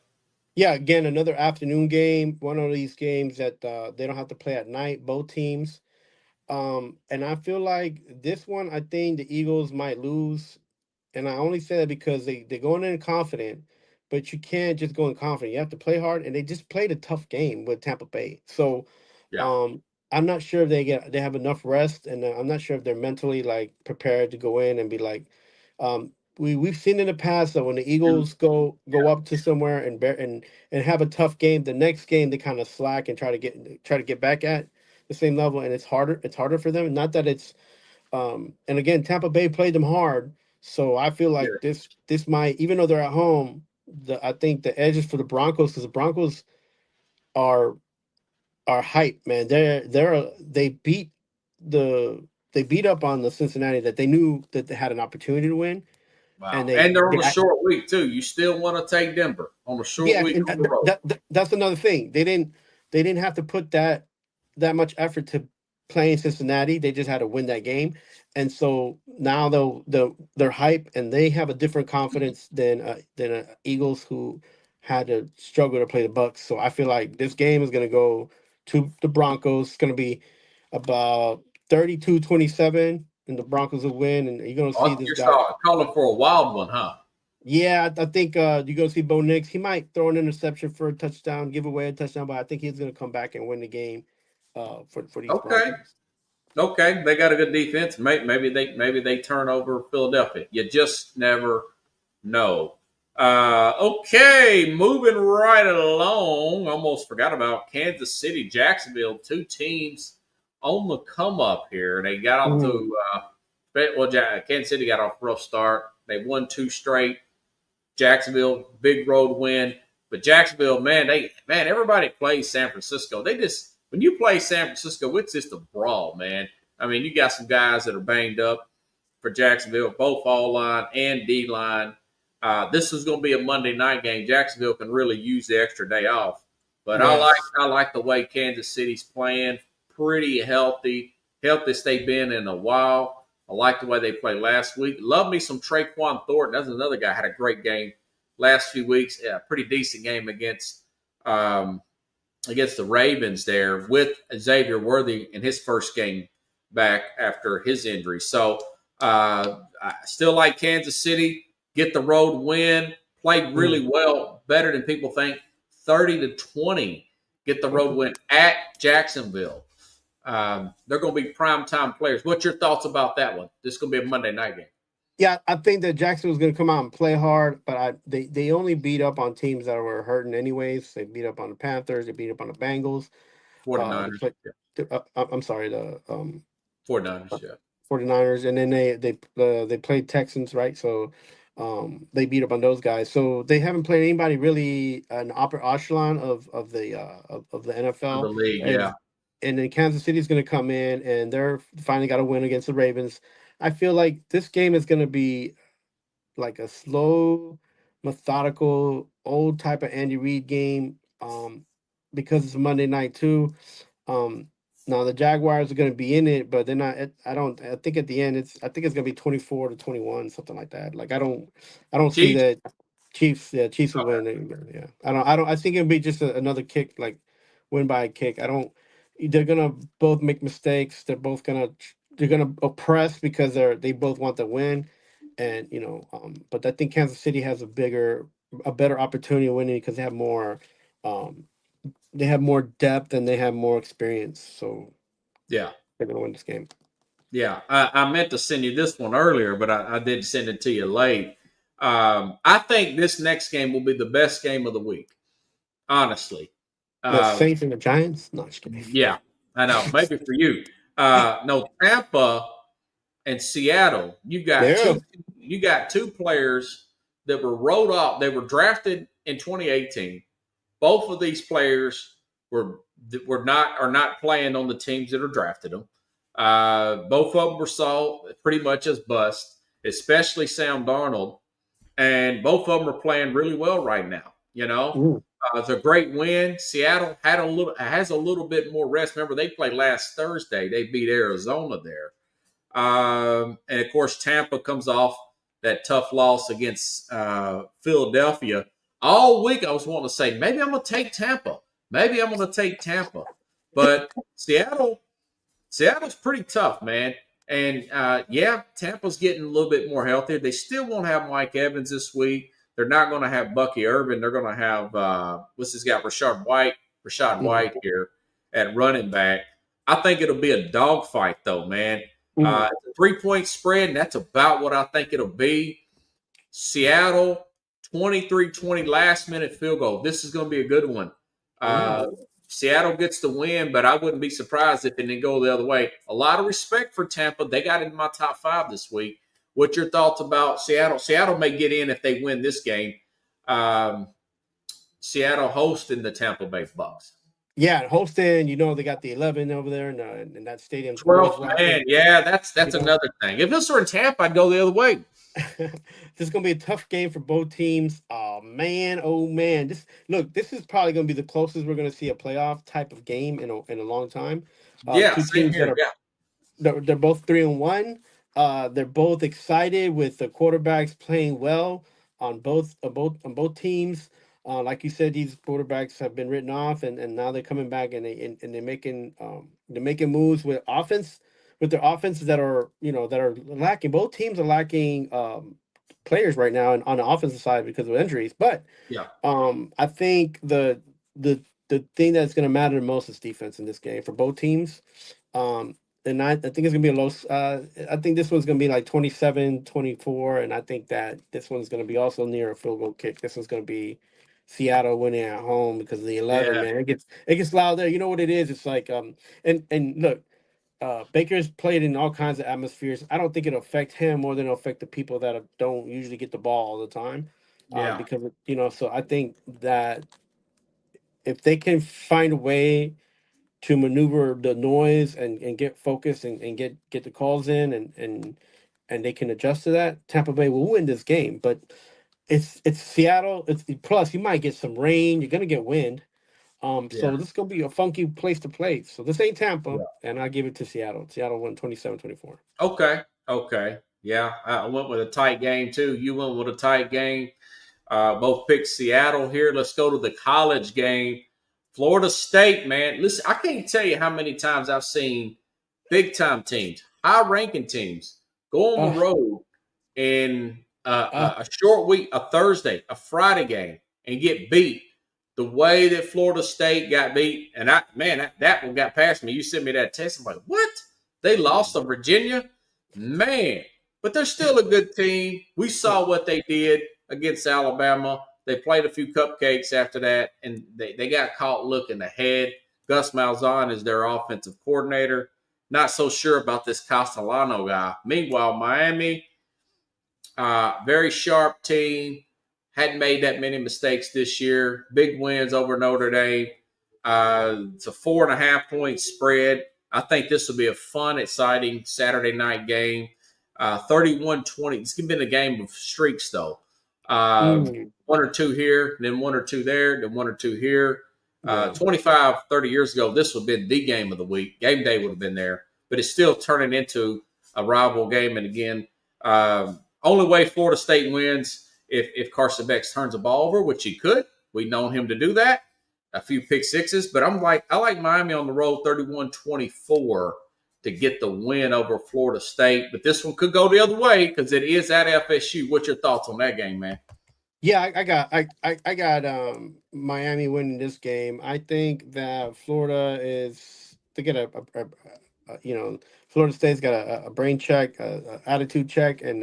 Yeah, again, another afternoon game. One of these games that they don't have to play at night, both teams. And I feel like this one, I think the Eagles might lose. And I only say that because they're going in confident, but you can't just go in confident. You have to play hard, and they just played a tough game with Tampa Bay. So Yeah. I'm not sure if they have enough rest, and I'm not sure if they're mentally like prepared to go in and be like, we've seen in the past that when the Eagles go up to somewhere and have a tough game, the next game they kind of slack and try to get back at the same level, and it's harder for them. Not that it's and again, Tampa Bay played them hard, so I feel like this might, even though they're at home, I think the edges for the Broncos, because the Broncos are hype, man. They beat up on the Cincinnati that they knew that they had an opportunity to win. Wow. And they're on a short week too. You still want to take Denver on a short week on the road. That's another thing. They didn't have to put that much effort to play in Cincinnati. They just had to win that game. And so now they're hype, and they have a different confidence than Eagles, who had to struggle to play the Bucks. So I feel like this game is going to go to the Broncos. It's going to be about 32-27, and the Broncos will win. And you're going to see this guy calling for a wild one, huh? Yeah, I think you're going to see Bo Nix. He might throw an interception for a touchdown, give away a touchdown, but I think he's going to come back and win the game for these Broncos. Okay, they got a good defense. Maybe they turn over Philadelphia. You just never know. Okay, moving right along. Almost forgot about Kansas City, Jacksonville. Two teams on the come up here. They got off to Kansas City got off a rough start. They won 2 straight. Jacksonville, big road win. But Jacksonville, man, everybody plays San Francisco. When you play San Francisco, it's just a brawl, man. I mean, you got some guys that are banged up for Jacksonville, both all line and D line. This is going to be a Monday night game. Jacksonville can really use the extra day off. But yes. I like the way Kansas City's playing. Pretty healthy, healthiest they've been in a while. I like the way they played last week. Love me some Traquan Thornton. That's another guy had a great game last few weeks. Yeah, pretty decent game against the Ravens there with Xavier Worthy in his first game back after his injury. So I still like Kansas City. Get the road win. Played really well, better than people think. 30-20. Get the road win at Jacksonville. They're going to be primetime players. What's your thoughts about that one? This is going to be a Monday night game. Yeah, I think that Jacksonville's going to come out and play hard, but they only beat up on teams that were hurting anyways. They beat up on the Panthers. They beat up on the Bengals. 49ers. I'm sorry, the 49ers, yeah. 49ers, and then they played Texans, right? So they beat up on those guys. So they haven't played anybody really an upper echelon of the NFL. The league, yeah. And then Kansas City is going to come in, and they're finally got a win against the Ravens. I feel like this game is going to be like a slow, methodical, old type of Andy Reid game because it's a Monday night too. Now the Jaguars are going to be in it, but they're not. I think at the end I think it's going to be 24-21, something like that. Like I don't see that Chiefs will win. Yeah, I think it'll be just another kick, like win by a kick. They're gonna both make mistakes. They're gonna oppress because they both want to win, and but I think Kansas City has a better opportunity of winning because they have more depth and they have more experience. So yeah, they're gonna win this game. Yeah, I meant to send you this one earlier, but I did send it to you late. I think this next game will be the best game of the week. Honestly. The Saints and the Giants? No, just kidding. Yeah, I know. Maybe for you. No, Tampa and Seattle. You got two players that were rolled off. They were drafted in 2018. Both of these players are not playing on the teams that are drafted them. Both of them were saw pretty much as bust, especially Sam Darnold, and both of them are playing really well right now. Mm. It's a great win. Seattle has a little bit more rest. Remember, they played last Thursday. They beat Arizona there, and of course Tampa comes off that tough loss against Philadelphia. All week I was wanting to say maybe I'm going to take Tampa. Maybe I'm going to take Tampa, but Seattle's pretty tough, man. And yeah, Tampa's getting a little bit more healthier. They still won't have Mike Evans this week. They're not going to have Bucky Irvin. They're going to have what's this guy, Rashad Mm. White here at running back. I think it'll be a dogfight, though, man. Mm. It's a 3-point spread, and that's about what I think it'll be. Seattle, 23-20 last minute field goal. This is going to be a good one. Uh, Mm. Seattle gets the win, but I wouldn't be surprised if it didn't go the other way. A lot of respect for Tampa. They got in my top 5 this week. What's your thoughts about Seattle? Seattle may get in if they win this game. Um, Seattle hosting the Tampa Bay Bucks. Yeah, hosting, they got the 11 over there, and that stadium's always 12th rocking. man. Yeah, that's You know, another thing. If this were in Tampa, I'd go the other way. this is gonna be a tough game for both teams. Oh man. This is probably gonna be the closest we're gonna see a playoff type of game in a long time. Yeah, Two same teams that here. are Yeah, they're both 3-1. They're both excited with the quarterbacks playing well on both teams. Like you said, these quarterbacks have been written off, and now they're coming back and they're making moves with their offenses that are lacking. Both teams are lacking players right now on the offensive side because of injuries. But yeah, I think the thing that's going to matter the most is defense in this game for both teams. And I think it's gonna be a low. I think this one's gonna be like 27-24, and I think that this one's gonna be also near a field goal kick. This one's gonna be Seattle winning at home because of the 11. yeah, Man, it gets loud there. You know what it is? It's like and look, Baker's played in all kinds of atmospheres. I don't think it'll affect him more than it'll affect the people that don't usually get the ball all the time, yeah, because So I think that if they can find a way to maneuver the noise and get focused and get the calls in and they can adjust to that, Tampa Bay will win this game. But it's Seattle. It's plus you might get some rain. You're gonna get wind. yeah. So this is gonna be a funky place to play. So this ain't Tampa, Yeah. and I give it to Seattle. Seattle won 27-24. Okay. Okay. Yeah. I went with a tight game too. You went with a tight game. Both picked Seattle here. Let's go to the college game. Florida State, man. Listen, I can't tell you how many times I've seen big time teams, high ranking teams, go on the Uh, road in uh, a short week, a Thursday, a Friday game, and get beat the way that Florida State got beat. And that one got past me. You sent me that text. I'm like, what? They lost to Virginia? Man. But they're still a good team. We saw what they did against Alabama. They played a few cupcakes after that, and they got caught looking ahead. Gus Malzahn is their offensive coordinator. Not so sure about this Castellano guy. Meanwhile, Miami, very sharp team. Hadn't made that many mistakes this year. Big wins over Notre Dame. It's a 4.5-point spread. I think this will be a fun, exciting Saturday night game. 31-20. It's been a game of streaks, though. mm, One or two here, then one or two there, then one or two here. yeah. 25, 30 years ago, this would have been the game of the week. Game day would have been there. But it's still turning into a rival game. And again, only way Florida State wins if Carson Beck turns the ball over, which he could. We've known him to do that. A few pick sixes. But I like Miami on the road 31-24 to get the win over Florida State. But this one could go the other way because it is at FSU. What's your thoughts on that game, man? Yeah, I got Miami winning this game. I think that Florida is they get Florida State's got a brain check, a attitude check, and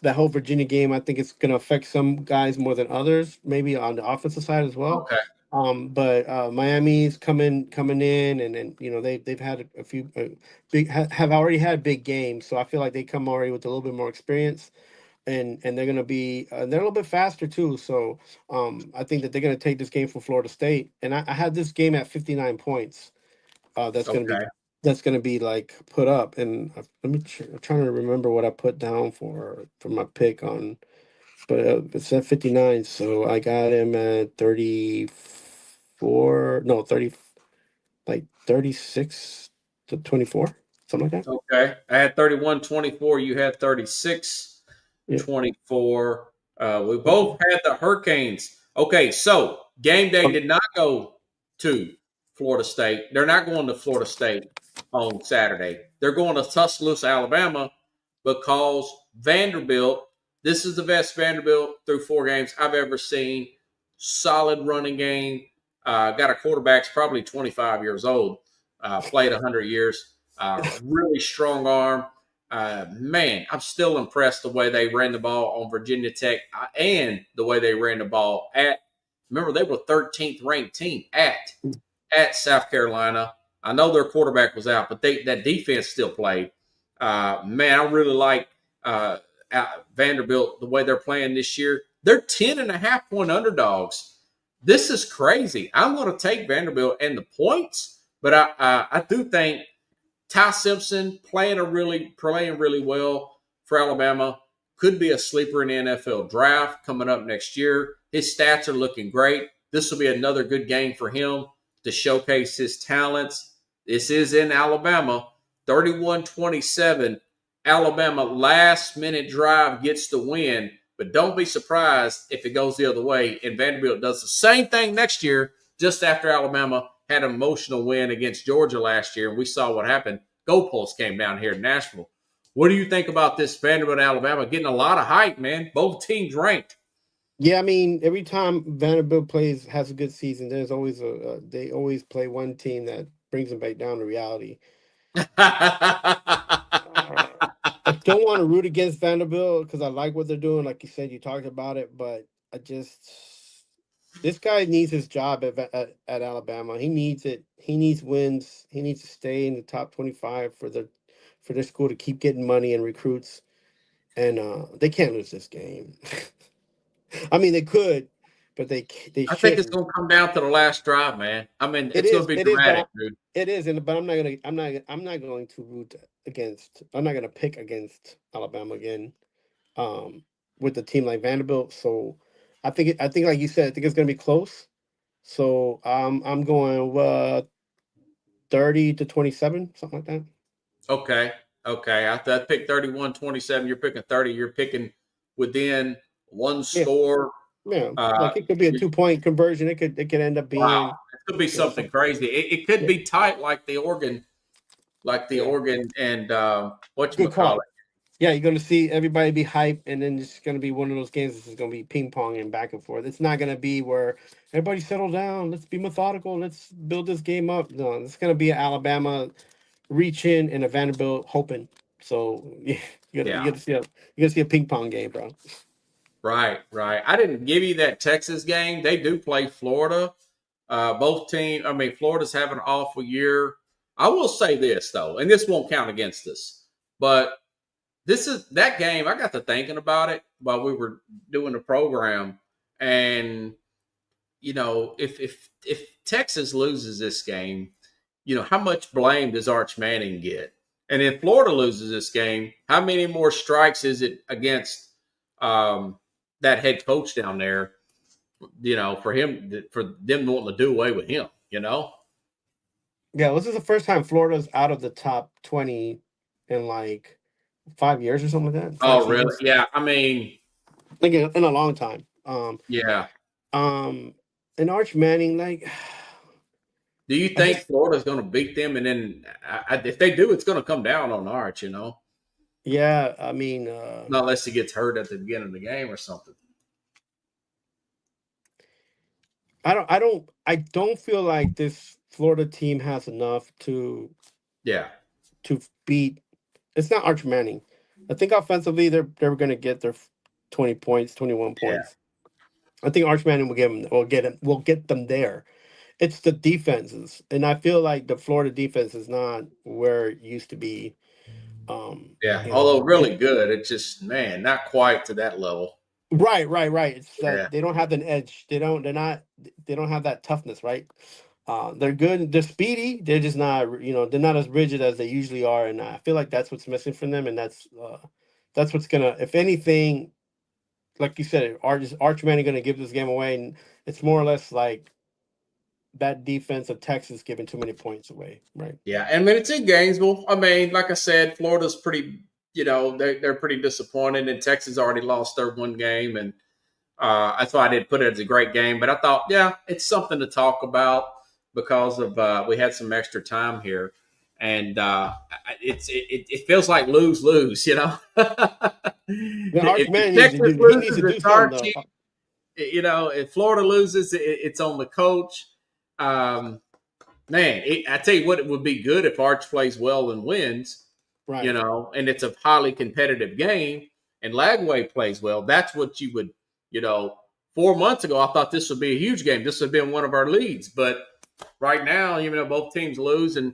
that whole Virginia game. I think it's going to affect some guys more than others, maybe on the offensive side as well. Okay. But Miami's coming in, and they've had a few have already had big games, so I feel like they come already with a little bit more experience and they're going to be they're a little bit faster too. So I think that they're going to take this game from Florida State, and I had this game at 59 points. That's going to be Okay. that's going to be like put up. And I'm trying to remember what I put down for my pick on, but it's at 59. So I got him at 34, no, 30, like 36 to 24, something like that. Okay. I had 31-24. You had 36 Yeah. 24. We Okay. both had the Hurricanes. Okay, so game day Um, did not go to Florida State. They're not going to Florida State on Saturday. They're going to Tuscaloosa, Alabama, because Vanderbilt. This is the best Vanderbilt through 4 games I've ever seen. Solid running game. Got a quarterback's probably 25 years old. Played 100 years. Really strong arm. Man, I'm still impressed the way they ran the ball on Virginia Tech and the way they ran the ball at. Remember, they were 13th ranked team at South Carolina. I know their quarterback was out, but that defense still played. Man, I really like uh, Vanderbilt the way they're playing this year. They're 10.5 point underdogs. This is crazy. I'm going to take Vanderbilt and the points, but I do think Ty Simpson playing really well for Alabama. Could be a sleeper in the NFL draft coming up next year. His stats are looking great. This will be another good game for him to showcase his talents. This is in Alabama. 31-27. Alabama last minute drive gets the win. But don't be surprised if it goes the other way and Vanderbilt does the same thing next year, just after Alabama had an emotional win against Georgia last year, and we saw what happened. Goalposts came down here in Nashville. What do you think about this Vanderbilt, Alabama? Getting a lot of hype, man. Both teams ranked. yeah, I mean, every time Vanderbilt has a good season, there's always they always play one team that brings them back down to reality. Uh, I don't want to root against Vanderbilt because I like what they're doing. Like you said, you talked about it, but I just this guy needs his job at Alabama. He needs it. He needs wins. He needs to stay in the top 25 for their school to keep getting money and recruits. And they can't lose this game. I mean, they could, but they I think it's shouldn't. going to come down to the last drive, man. I mean, It it's going to is. be It is. dramatic, dude. It is. And but I'm not gonna. I'm not going to root against. I'm not gonna pick against Alabama again. Um, with a team like Vanderbilt. So I think like you said, I think it's gonna be close. So I'm going 30-27, something like that. Okay. Okay. I picked 31-27. You're picking 30. You're picking within one Yeah, score. yeah. Uh, Like it could be a 2 point conversion. It could end up wow. being It could be something something. crazy. It could Yeah, be tight like the yeah. Oregon and Good whatchamacallit. call. Yeah, you're gonna see everybody be hyped, and then it's gonna be one of those games that's gonna be ping pong and back and forth. It's not gonna be where everybody settle down. Let's be methodical. Let's build this game up. No, it's gonna be an Alabama reach in and a Vanderbilt hoping. So yeah, Yeah. you're gonna see a ping pong game, bro. Right, right. I didn't give you that Texas game. They do play Florida. Both teams. I mean, Florida's having an awful year. I will say this though, and this won't count against us, but this is that game. I got to thinking about it while we were doing the program, and if Texas loses this game, how much blame does Arch Manning get? And if Florida loses this game, how many more strikes is it against um, that head coach down there? For them wanting to do away with him. Yeah, this is the first time Florida's out of the top 20 in like 5 years or something like that. Five Oh, really? seasons. Yeah. I mean, Like in a long time. yeah. Um, and Arch Manning, like, Do you I think just, Florida's going to beat them? And then if they do, it's going to come down on Arch. yeah, I mean, Not unless he gets hurt at the beginning of the game or something. I don't feel like this Florida team has enough Yeah. to beat. It's not Arch Manning. I think offensively they're going to get their 20 points, 21 Yeah. points. I think Arch Manning will get them there. It's the defenses, and I feel like the Florida defense is not where it used to be. Yeah. You Although know, really good, it's just, man, not quite to that level. right. It's Yeah. that they don't have an edge. They don't have that toughness, right? They're good. They're speedy. They're just not, they're not as rigid as they usually are, and I feel like that's what's missing from them, and that's what's gonna, if anything, like you said, Archman gonna give this game away, and it's more or less like that defense of Texas giving too many points away, right? Yeah, and I mean it's in Gainesville. I mean, like I said, Florida's pretty. They're pretty disappointed, and Texas already lost their one game, and that's why I didn't put it as a great game. But I thought, yeah, it's something to talk about because of we had some extra time here, and it feels like lose. The If Archman Texas he needs loses, to do it's our something cheat. though. If Florida loses, it's on the coach. Man, I tell you what, it would be good if Arch plays well and wins. Right. And it's a highly competitive game, and Lagway plays well. That's what you would, 4 months ago, I thought this would be a huge game. This would have been one of our leads. But right now, even though both teams lose and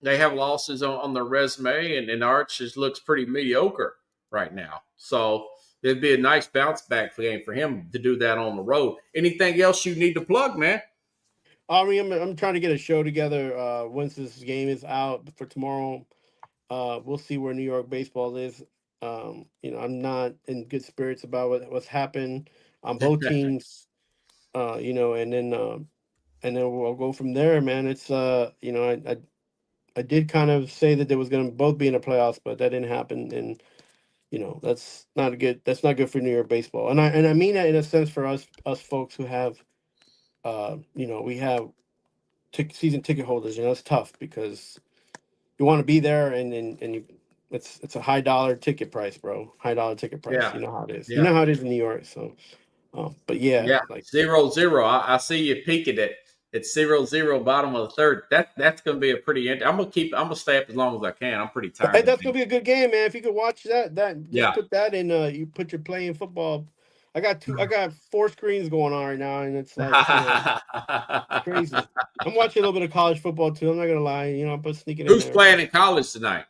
they have losses on their resume, and Arch just looks pretty mediocre right now. So it'd be a nice bounce back game for him to do that on the road. Anything else you need to plug, man? Ari, I'm trying to get a show together once this game is out for tomorrow. We'll see where New York baseball is. I'm not in good spirits about what's happened on both teams. And then we'll go from there, man. It's I did kind of say that there was going to both be in the playoffs, but that didn't happen, and that's not good. That's not good for New York baseball, and I mean that in a sense for us folks who have, we have season ticket holders. It's tough because you want to be there, and you, it's a high dollar ticket price, bro. High dollar ticket price. Yeah. You know how it is. Yeah. You know how it is in New York. So, but yeah, like 0-0. I see you peeking it. It's 0-0, bottom of the third. That's going to be a pretty. I'm gonna stay up as long as I can. I'm pretty tired. Hey, that's gonna be a good game, man. If you could watch that, yeah. Put that in. You put your playing football. I got 4 screens going on right now, and it's like crazy. I'm watching a little bit of college football too. I'm not gonna lie. I'm sneaking. Who's playing in college tonight?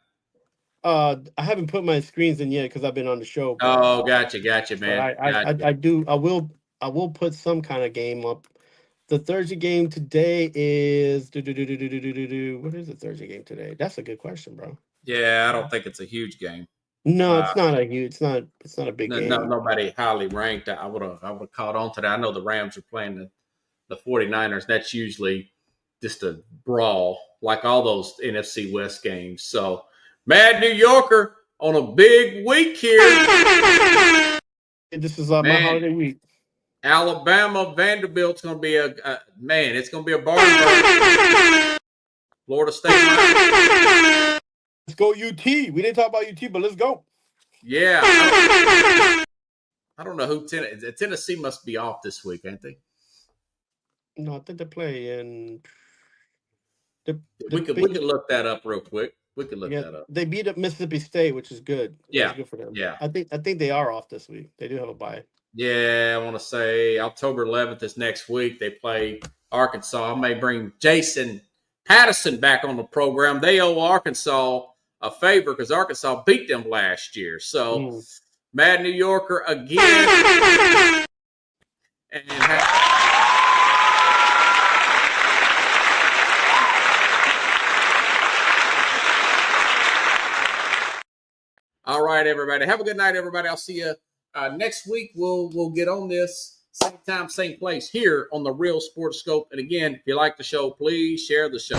I haven't put my screens in yet because I've been on the show. But, gotcha, man. I will put some kind of game up. The Thursday game today is what is the Thursday game today? That's a good question, bro. Yeah, I don't think it's a huge game. No, it's not a huge. It's not a big game. Nobody highly ranked. I would have caught on to that. I know the Rams are playing the 49ers. That's usually just a brawl, like all those NFC West games. So, Mad New Yorker on a big week here. This is my holiday week. Alabama, Vanderbilt's going to be it's going to be a barn. Florida State. Let's go UT. We didn't talk about UT, but let's go. Yeah. I don't know who Tennessee must be off this week, ain't they? No, I think they play in. We could look that up real quick. We could look that up. They beat up Mississippi State, which is good. Yeah, that's good for them. Yeah, I think they are off this week. They do have a bye. Yeah, I want to say October 11th is next week. They play Arkansas. I may bring Jason Patterson back on the program. They owe Arkansas a favor because Arkansas beat them last year. So, Mad New Yorker again. All right, everybody. Have a good night, everybody. I'll see you next week. We'll get on this same time, same place here on the Real Sports Scope. And again, if you like the show, please share the show.